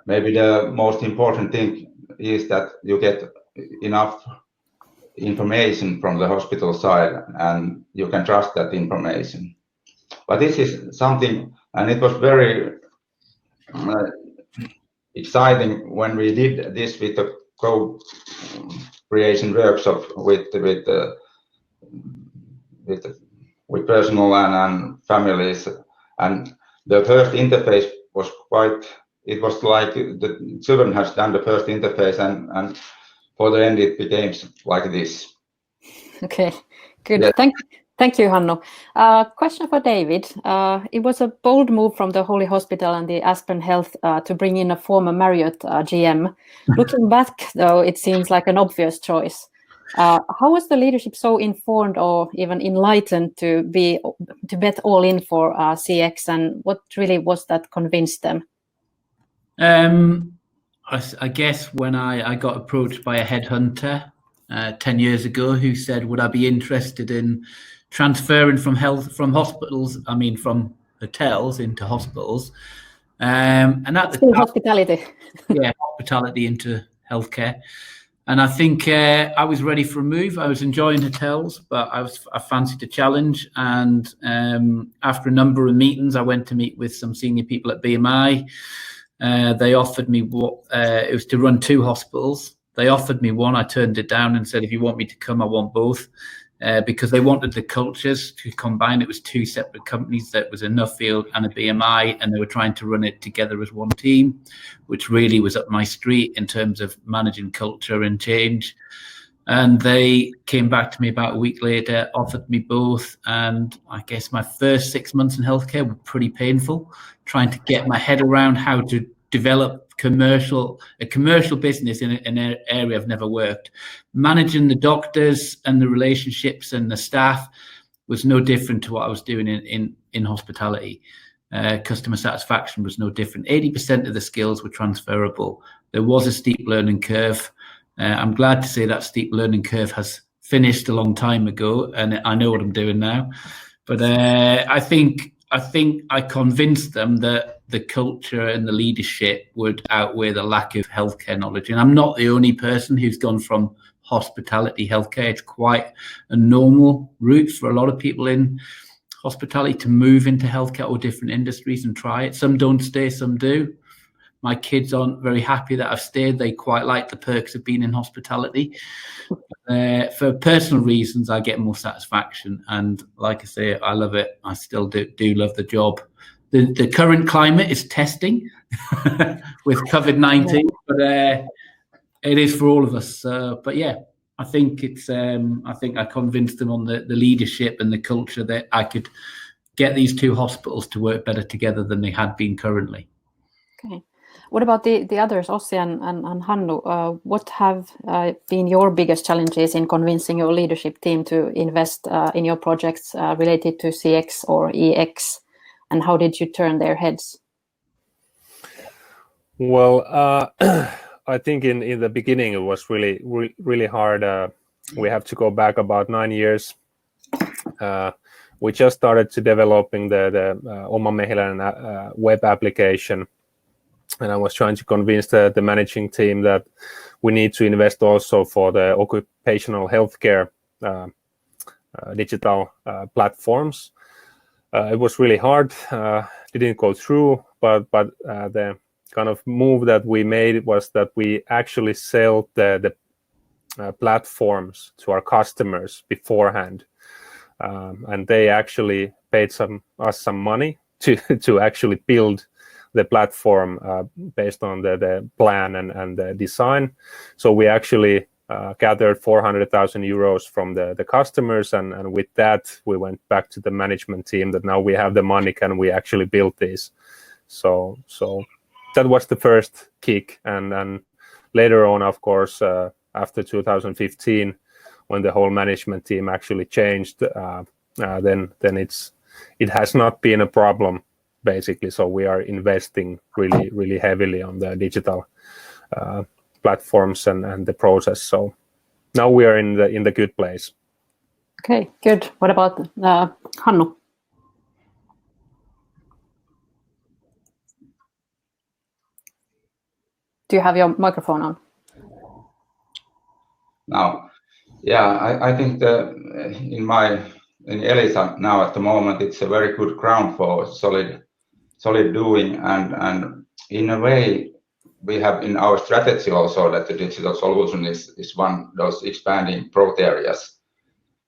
S4: maybe the most important thing is that you get enough information from the hospital side and you can trust that information. But this is something, and it was very exciting when we did this with the co-creation workshop with personnel and families, and the first interface was it was like the children has done the first interface and for the end it became like this.
S1: Okay, good.
S4: Yeah.
S1: Thank you, Hannu. Question for David. It was a bold move from the Holy Hospital and the Aspen Health to bring in a former Marriott GM. Looking back, though, it seems like an obvious choice. How was the leadership so informed or even enlightened to bet all in for CX, and what really was that convinced them?
S2: I guess when I got approached by a headhunter 10 years ago who said, would I be interested in transferring from hotels into hospitals, and at the time,
S1: hospitality.
S2: Yeah, hospitality into healthcare. And I think I was ready for a move. I was enjoying hotels, but I fancied a challenge. And after a number of meetings, I went to meet with some senior people at BMI. They offered me it was to run 2 hospitals. They offered me one. I turned it down and said, if you want me to come, I want both. Because they wanted the cultures to combine. It was 2 separate companies. That was a Nuffield and a BMI, and they were trying to run it together as one team, which really was up my street in terms of managing culture and change. And they came back to me about a week later, offered me both. And I guess my first 6 months in healthcare were pretty painful, trying to get my head around how to develop a commercial business in an area I've never worked. Managing the doctors and the relationships and the staff was no different to what I was doing in hospitality. Customer satisfaction was no different. 80% of the skills were transferable. There was a steep learning curve. I'm glad to say that steep learning curve has finished a long time ago, and I know what I'm doing now. But I think I convinced them that the culture and the leadership would outweigh the lack of healthcare knowledge. And I'm not the only person who's gone from hospitality healthcare. It's quite a normal route for a lot of people in hospitality to move into healthcare or different industries and try it. Some don't stay, some do. My kids aren't very happy that I've stayed. They quite like the perks of being in hospitality. For personal reasons, I get more satisfaction. And like I say, I love it. I still do love the job. The current climate is testing with COVID-19, but it is for all of us. But yeah, I think it's. I think I convinced them on the leadership and the culture that I could get these two hospitals to work better together than they had been currently.
S1: Okay. What about the others, Ossi and Hannu? What have been your biggest challenges in convincing your leadership team to invest in your projects related to CX or EX, and how did you turn their heads?
S3: Well, I think in the beginning it was really hard. We have to go back about 9 years. We just started to developing the Oma MEHILÄINEN web application. And I was trying to convince the managing team that we need to invest also for the occupational healthcare digital platforms. It was really hard, didn't go through, but the kind of move that we made was that we actually sell the platforms to our customers beforehand. And they actually paid us some money to actually build the platform based on the plan and the design. So we actually gathered 400,000 euros from the customers, and with that we went back to the management team that now we have the money, can we actually build this? So that was the first kick, and later on, of course, after 2015, when the whole management team actually changed, then it has not been a problem, basically. So we are investing really heavily on the digital platforms and the process. So now we are in the good place.
S1: Okay, good. What about Hannu? Do you have your microphone on?
S4: Now, yeah, I think in Elisa now at the moment it's a very good ground for solid doing, and in a way we have in our strategy also that the digital solution is one of those expanding growth areas.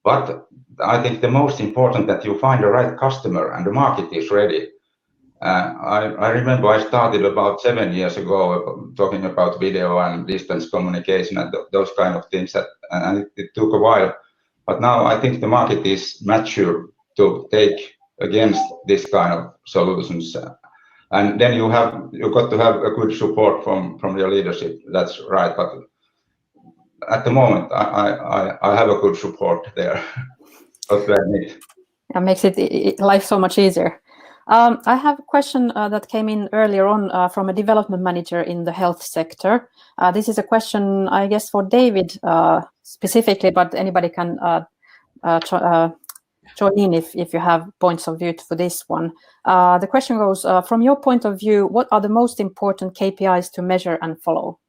S4: But I think the most important that you find the right customer and the market is ready. I remember I started about 7 years ago talking about video and distance communication and those kind of things, and it took a while. But now I think the market is mature to take against this kind of solutions. And then you got to have a good support from your leadership. That's right. But at the moment, I have a good support there.
S1: That makes life so much easier. I have a question that came in earlier on from a development manager in the health sector. This is a question, I guess, for David specifically, but anybody can join in if you have points of view for this one. The question goes, from your point of view, what are the most important KPIs to measure and follow?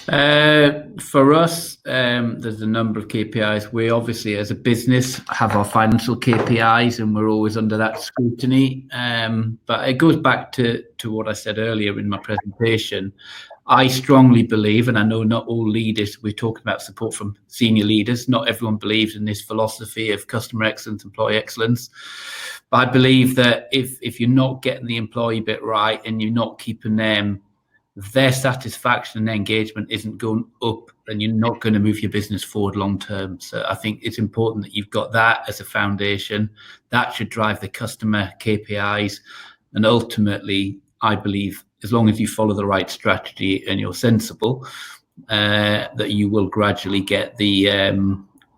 S2: For us, there's a number of KPIs. We obviously, as a business, have our financial KPIs, and we're always under that scrutiny. But it goes back to what I said earlier in my presentation. I strongly believe, and I know not all leaders, we're talking about support from senior leaders, not everyone believes in this philosophy of customer excellence, employee excellence. But I believe that if you're not getting the employee bit right and you're not keeping them, their satisfaction and engagement isn't going up, then you're not going to move your business forward long term. So I think it's important that you've got that as a foundation. That should drive the customer KPIs. And ultimately, I believe, as long as you follow the right strategy and you're sensible, that you will gradually get the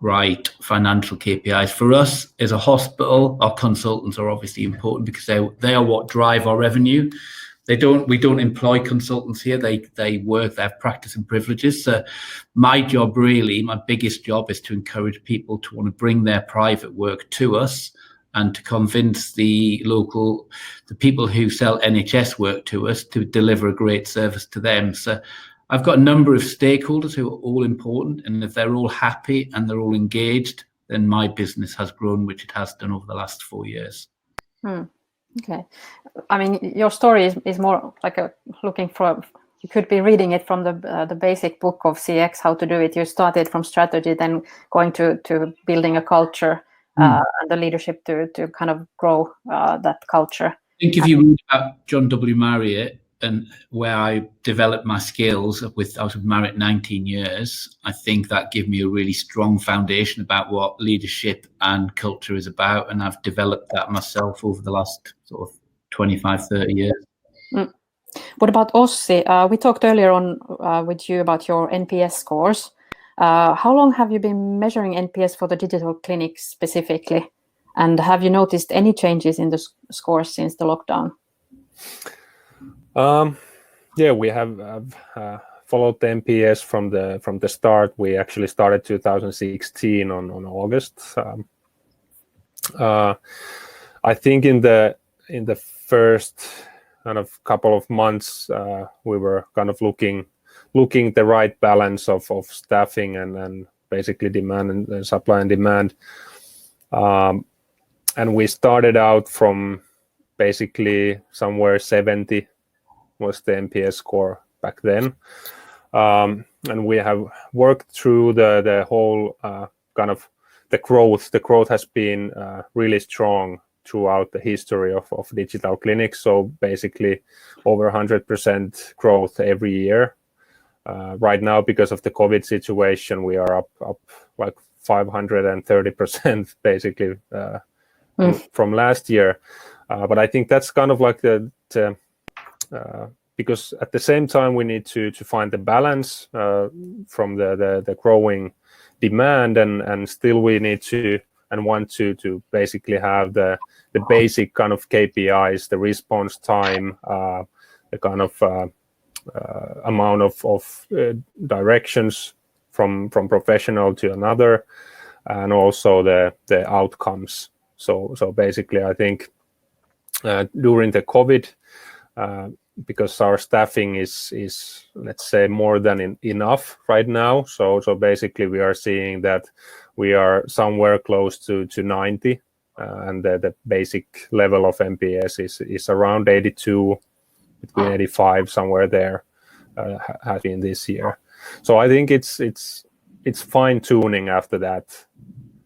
S2: right financial KPIs. For us as a hospital, our consultants are obviously important because they are what drive our revenue. We don't employ consultants here. They work, they have practice and privileges. So my job really, my biggest job is to encourage people to want to bring their private work to us and to convince the people who sell NHS work to us to deliver a great service to them. So I've got a number of stakeholders who are all important, and if they're all happy and they're all engaged, then my business has grown, which it has done over the last 4 years.
S1: Okay. I mean, your story is more like looking for, you could be reading it from the basic book of CX, how to do it. You started from strategy, then going to building a culture and the leadership to kind of grow that culture.
S2: I think if you read about John W. Marriott and where I developed my skills I was with Marriott 19 years, I think that gave me a really strong foundation about what leadership and culture is about. And I've developed that myself over the last sort of 25, 30 years.
S1: What about Ossi? We talked earlier on with you about your NPS scores. How long have you been measuring NPS for the digital clinics specifically? And have you noticed any changes in the scores since the lockdown?
S3: Yeah, we have followed the NPS from the start. We actually started 2016 on August. I think in the first kind of couple of months, we were kind of looking the right balance of staffing and basically demand and supply and demand. And we started out from basically somewhere 70 was the NPS score back then. And we have worked through the whole kind of the growth. The growth has been really strong throughout the history of digital clinics. So basically over 100% growth every year. Right now, because of the COVID situation, we are up like 530% basically from last year. But I think that's kind of like because at the same time we need to find the balance from the growing demand, and still we need to and want to basically have the basic kind of KPIs, the response time, the kind of amount of directions from professional to another, and also the outcomes. So basically, I think during the COVID, because our staffing is let's say more than enough right now. So basically, we are seeing that we are somewhere close to 90, and the basic level of NPS is around 82, between 85, somewhere there, has been this year. So I think it's fine tuning after that.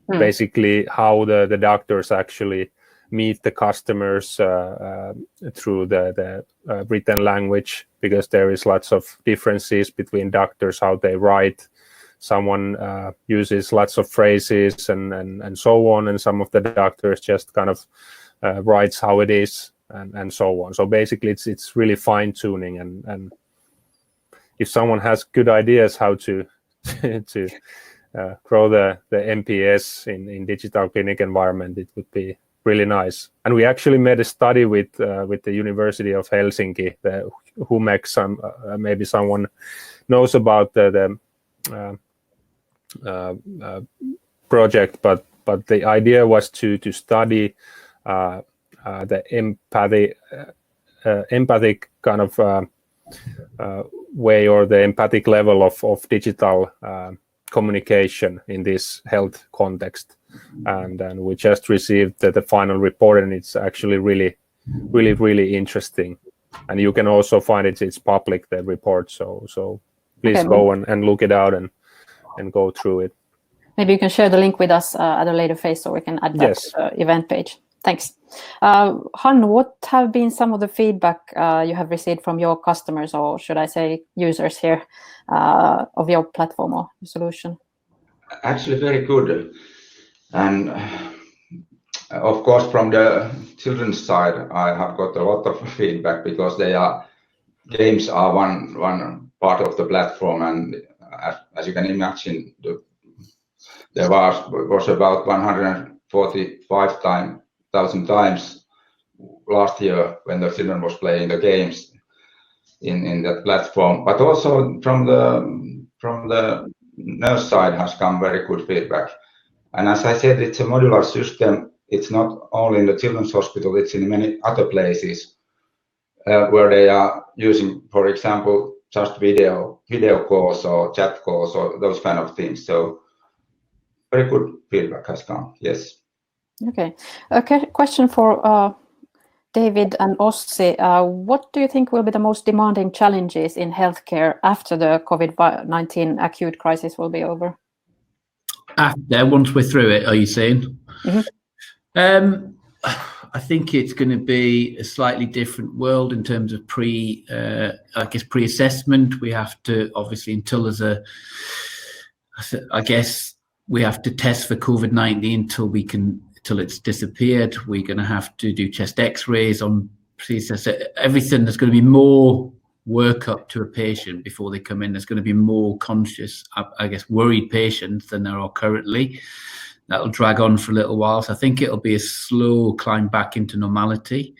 S3: Basically, how the doctors actually meet the customers through the written language, because there is lots of differences between doctors, how they write. Someone uses lots of phrases and so on, and some of the doctors just kind of writes how it is and so on. So basically, it's really fine tuning, and if someone has good ideas how to grow the NPS in digital clinic environment, it would be really nice. And we actually made a study with the University of Helsinki, who makes some maybe someone knows about the project, but the idea was to study the empathic kind of way, or the empathic level of digital communication in this health context. And we just received the final report, and it's actually really interesting. And you can also find it's public, the report. So please go and look it out and go through it.
S1: Maybe you can share the link with us at a later phase, so we can add that to the event page. Thanks. Han, what have been some of the feedback you have received from your customers, or should I say users here, of your platform or solution?
S4: Actually, very good. And of course, from the children's side, I have got a lot of feedback, because games are one part of the platform, and as you can imagine, there was about 145,000 times last year when the children was playing the games in that platform. But also from the nurse side has come very good feedback. And as I said, it's a modular system. It's not only in the children's hospital, it's in many other places where they are using, for example, just video calls or chat calls or those kind of things. So very good feedback has come. Yes.
S1: Okay. Question for David and Ossi. What do you think will be the most demanding challenges in healthcare after the COVID-19 acute crisis will be over?
S2: After, once we're through it, are you saying?
S1: Mm-hmm.
S2: I think it's going to be a slightly different world in terms of pre-assessment. We have to, obviously, until we have to test for COVID-19 till it's disappeared. We're going to have to do chest X-rays on everything. There's going to be more workup to a patient before they come in. There's going to be more conscious, worried patients than there are currently. That'll drag on for a little while. So I think it'll be a slow climb back into normality.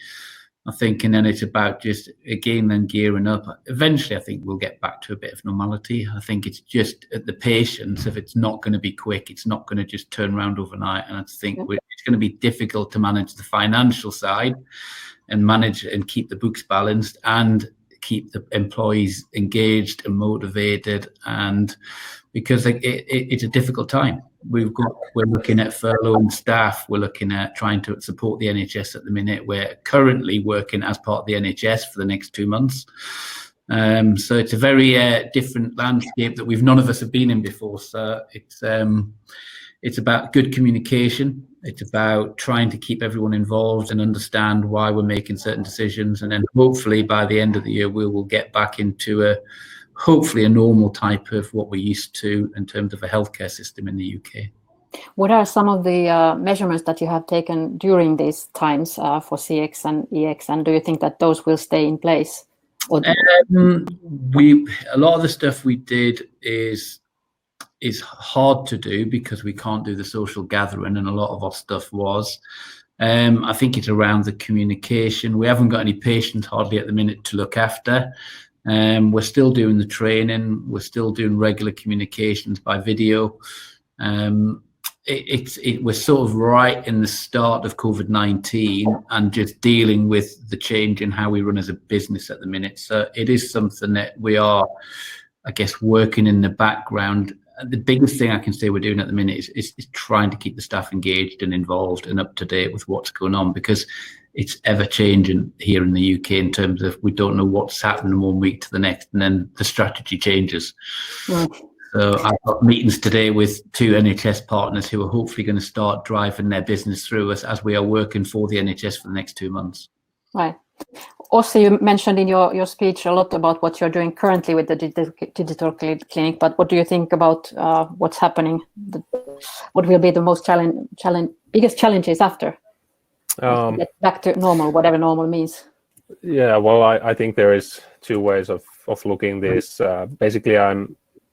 S2: I think, and then it's about just again then gearing up. Eventually, I think we'll get back to a bit of normality. I think it's just the patience. If it's not going to be quick, it's not going to just turn around overnight. And I think it's going to be difficult to manage the financial side and manage and keep the books balanced and keep the employees engaged and motivated. And because it's a difficult time. We're looking at furloughing staff. We're looking at trying to support the NHS at the minute. We're currently working as part of the NHS for the next 2 months. So it's a very different landscape that none of us have been in before. So it's about good communication. It's about trying to keep everyone involved and understand why we're making certain decisions. And then hopefully by the end of the year, we will get back into hopefully a normal type of what we're used to in terms of a healthcare system in the UK.
S1: What are some of the measurements that you have taken during these times for CX and EX, and do you think that those will stay in place?
S2: A lot of the stuff we did is hard to do because we can't do the social gathering, and a lot of our stuff was. I think it's around the communication. We haven't got any patients hardly at the minute to look after. We're still doing the training. We're still doing regular communications by video. We're sort of right in the start of COVID-19 and just dealing with the change in how we run as a business at the minute. So it is something that we are, working in the background. The biggest thing I can say we're doing at the minute is trying to keep the staff engaged and involved and up to date with what's going on, because it's ever changing here in the UK in terms of we don't know what's happening 1 week to the next, and then the strategy changes. Right. So I've got meetings today with 2 NHS partners who are hopefully going to start driving their business through us as we are working for the NHS for the next 2 months. Right.
S1: Also, you mentioned in your speech a lot about what you're doing currently with the digital clinic, but what do you think about what's happening? What will be the most biggest challenges after? Get back to normal, whatever normal means.
S3: Yeah, well, I think there is 2 ways of looking this. Basically, I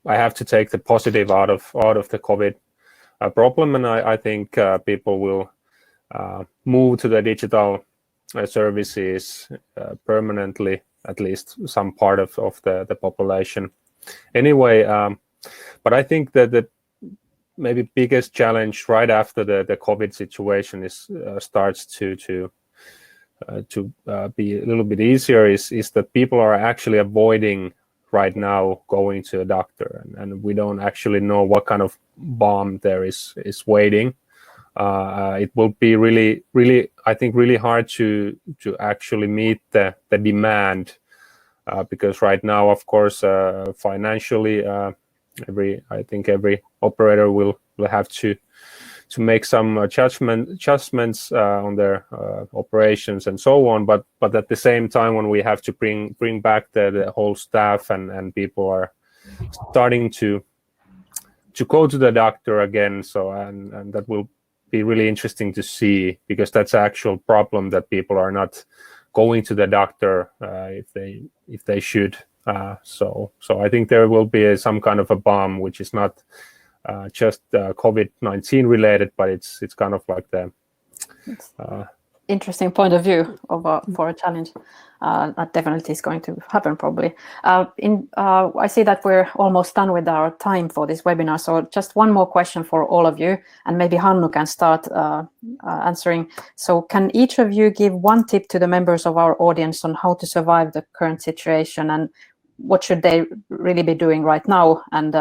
S3: have to take the positive out of the COVID problem, and I think people will move to the digital services permanently, at least some part of the population. Anyway, but I think that the maybe biggest challenge right after the COVID situation starts to be a little bit easier is that people are actually avoiding right now going to a doctor, and we don't actually know what kind of bomb there is waiting. It will be really I think really hard to actually meet the demand because right now, of course, financially every operator will have to make some adjustments on their operations and so on. But at the same time, when we have to bring back the whole staff and people are starting to go to the doctor again, so and that will be really interesting to see, because that's an actual problem that people are not going to the doctor if they should. So I think there will be some kind of a bomb, which is not just COVID-19 related, but it's kind of like the
S1: interesting point of view for a challenge. That definitely is going to happen probably. I see that we're almost done with our time for this webinar, so just one more question for all of you, and maybe Hannu can start answering. So can each of you give one tip to the members of our audience on how to survive the current situation, and what should they really be doing right now? And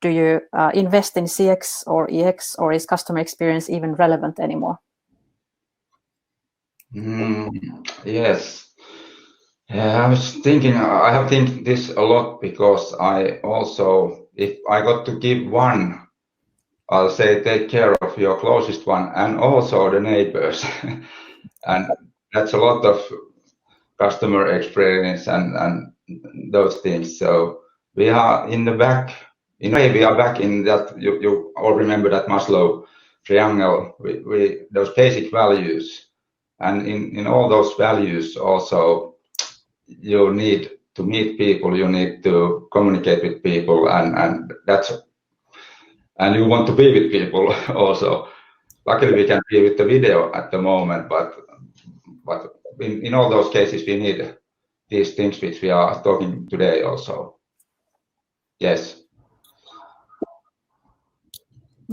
S1: do you invest in CX or EX, or is customer experience even relevant anymore?
S4: Yes. I was thinking, I have think this a lot, because I also, if I got to give one, I'll say take care of your closest one and also the neighbors. And that's a lot of customer experience and those things. So we are in the back, in a way we are back in that, you all remember that Maslow triangle, we those basic values. And in all those values also, you need to meet people, you need to communicate with people, and you want to be with people also. Luckily we can be with the video at the moment, but in all those cases we need these things which we are talking today also. Yes.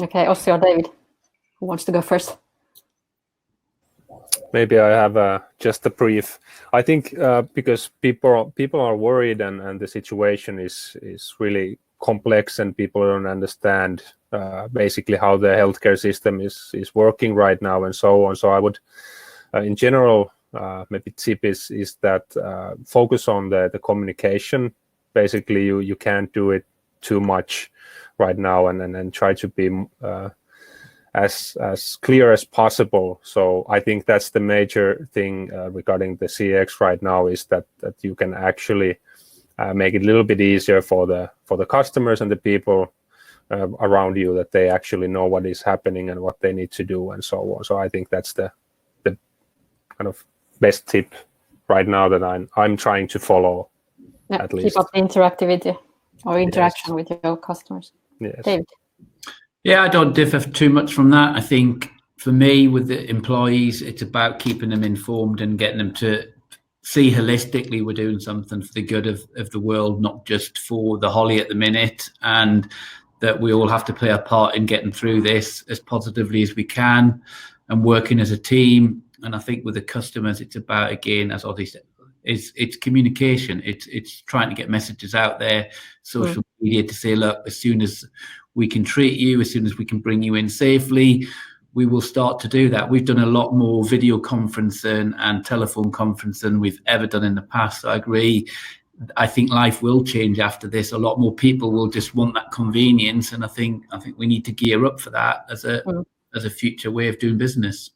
S1: Okay, Ossi or David, who wants to go first?
S3: Maybe I have just a brief. I think because people are worried, and the situation is really complex, and people don't understand basically how the healthcare system is working right now, and so on. So I would, in general, maybe tip is that focus on the communication. Basically, you can't do it too much right now, and try to be as clear as possible. So I think that's the major thing regarding the CX right now, is that you can actually make it a little bit easier for the customers and the people around you, that they actually know what is happening and what they need to do and so on. So I think that's the kind of best tip right now that I'm trying to follow.
S1: Yeah,
S3: at least
S1: keep up the interactivity or interaction with your customers.
S3: Yes.
S1: David.
S2: Yeah, I don't differ too much from that. I think for me, with the employees, it's about keeping them informed and getting them to see holistically we're doing something for the good of the world, not just for the Holly at the minute, and that we all have to play a part in getting through this as positively as we can and working as a team. And I think with the customers, it's about, again, as Ozzy said, it's communication. It's trying to get messages out there, social media, to say, look, as soon as we can treat you, as soon as we can bring you in safely, we will start to do that. We've done a lot more video conferencing and telephone conferencing than we've ever done in the past. So I agree. I think life will change after this. A lot more people will just want that convenience, and I think we need to gear up for that as a future way of doing business.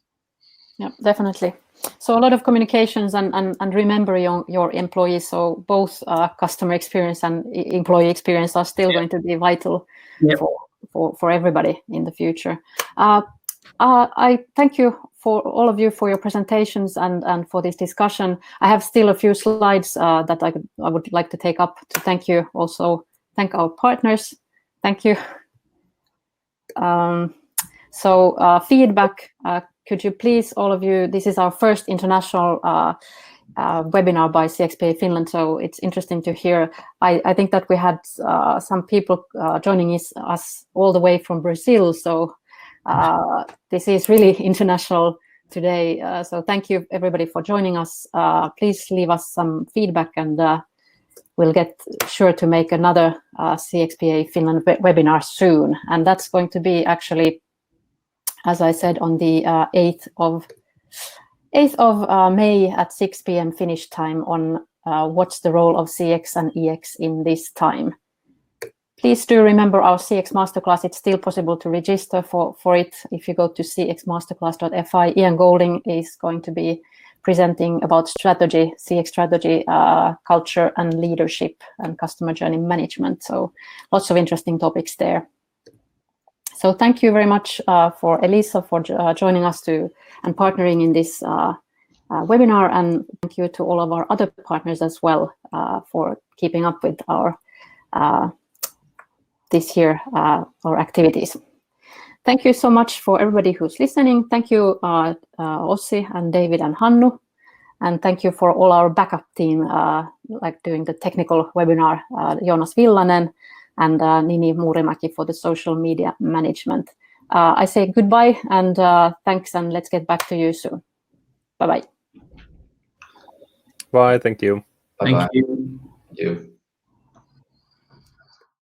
S1: Yeah, definitely. So a lot of communications and remember your employees. So both customer experience and employee experience are still going to be vital for everybody in the future. I thank you for all of you for your presentations and for this discussion. I have still a few slides that I would like to take up to thank you. Also, thank our partners. Thank you. Feedback. Could you please, all of you, this is our first international webinar by CXPA Finland, so it's interesting to hear. I think that we had some people joining us all the way from Brazil, so this is really international today. So thank you everybody for joining us. Please leave us some feedback, and we'll get sure to make another CXPA Finland webinar soon. And that's going to be actually, as I said, on the 8th of May at 6 p.m. Finnish time on what's the role of CX and EX in this time. Please do remember our CX Masterclass. It's still possible to register for it if you go to cxmasterclass.fi. Ian Golding is going to be presenting about strategy, CX strategy, culture and leadership and customer journey management. So lots of interesting topics there. So thank you very much for Elisa for joining us and partnering in this webinar, and thank you to all of our other partners as well for keeping up with our this year our activities. Thank you so much for everybody who's listening. Thank you Ossi and David and Hannu, and thank you for all our backup team like doing the technical webinar, Jonas Villanen and Nini Muurimäki for the social media management. I say goodbye and thanks, and let's get back to you soon. Bye-bye.
S3: Bye, thank you.
S4: Bye-bye.
S2: Thank you.
S4: you.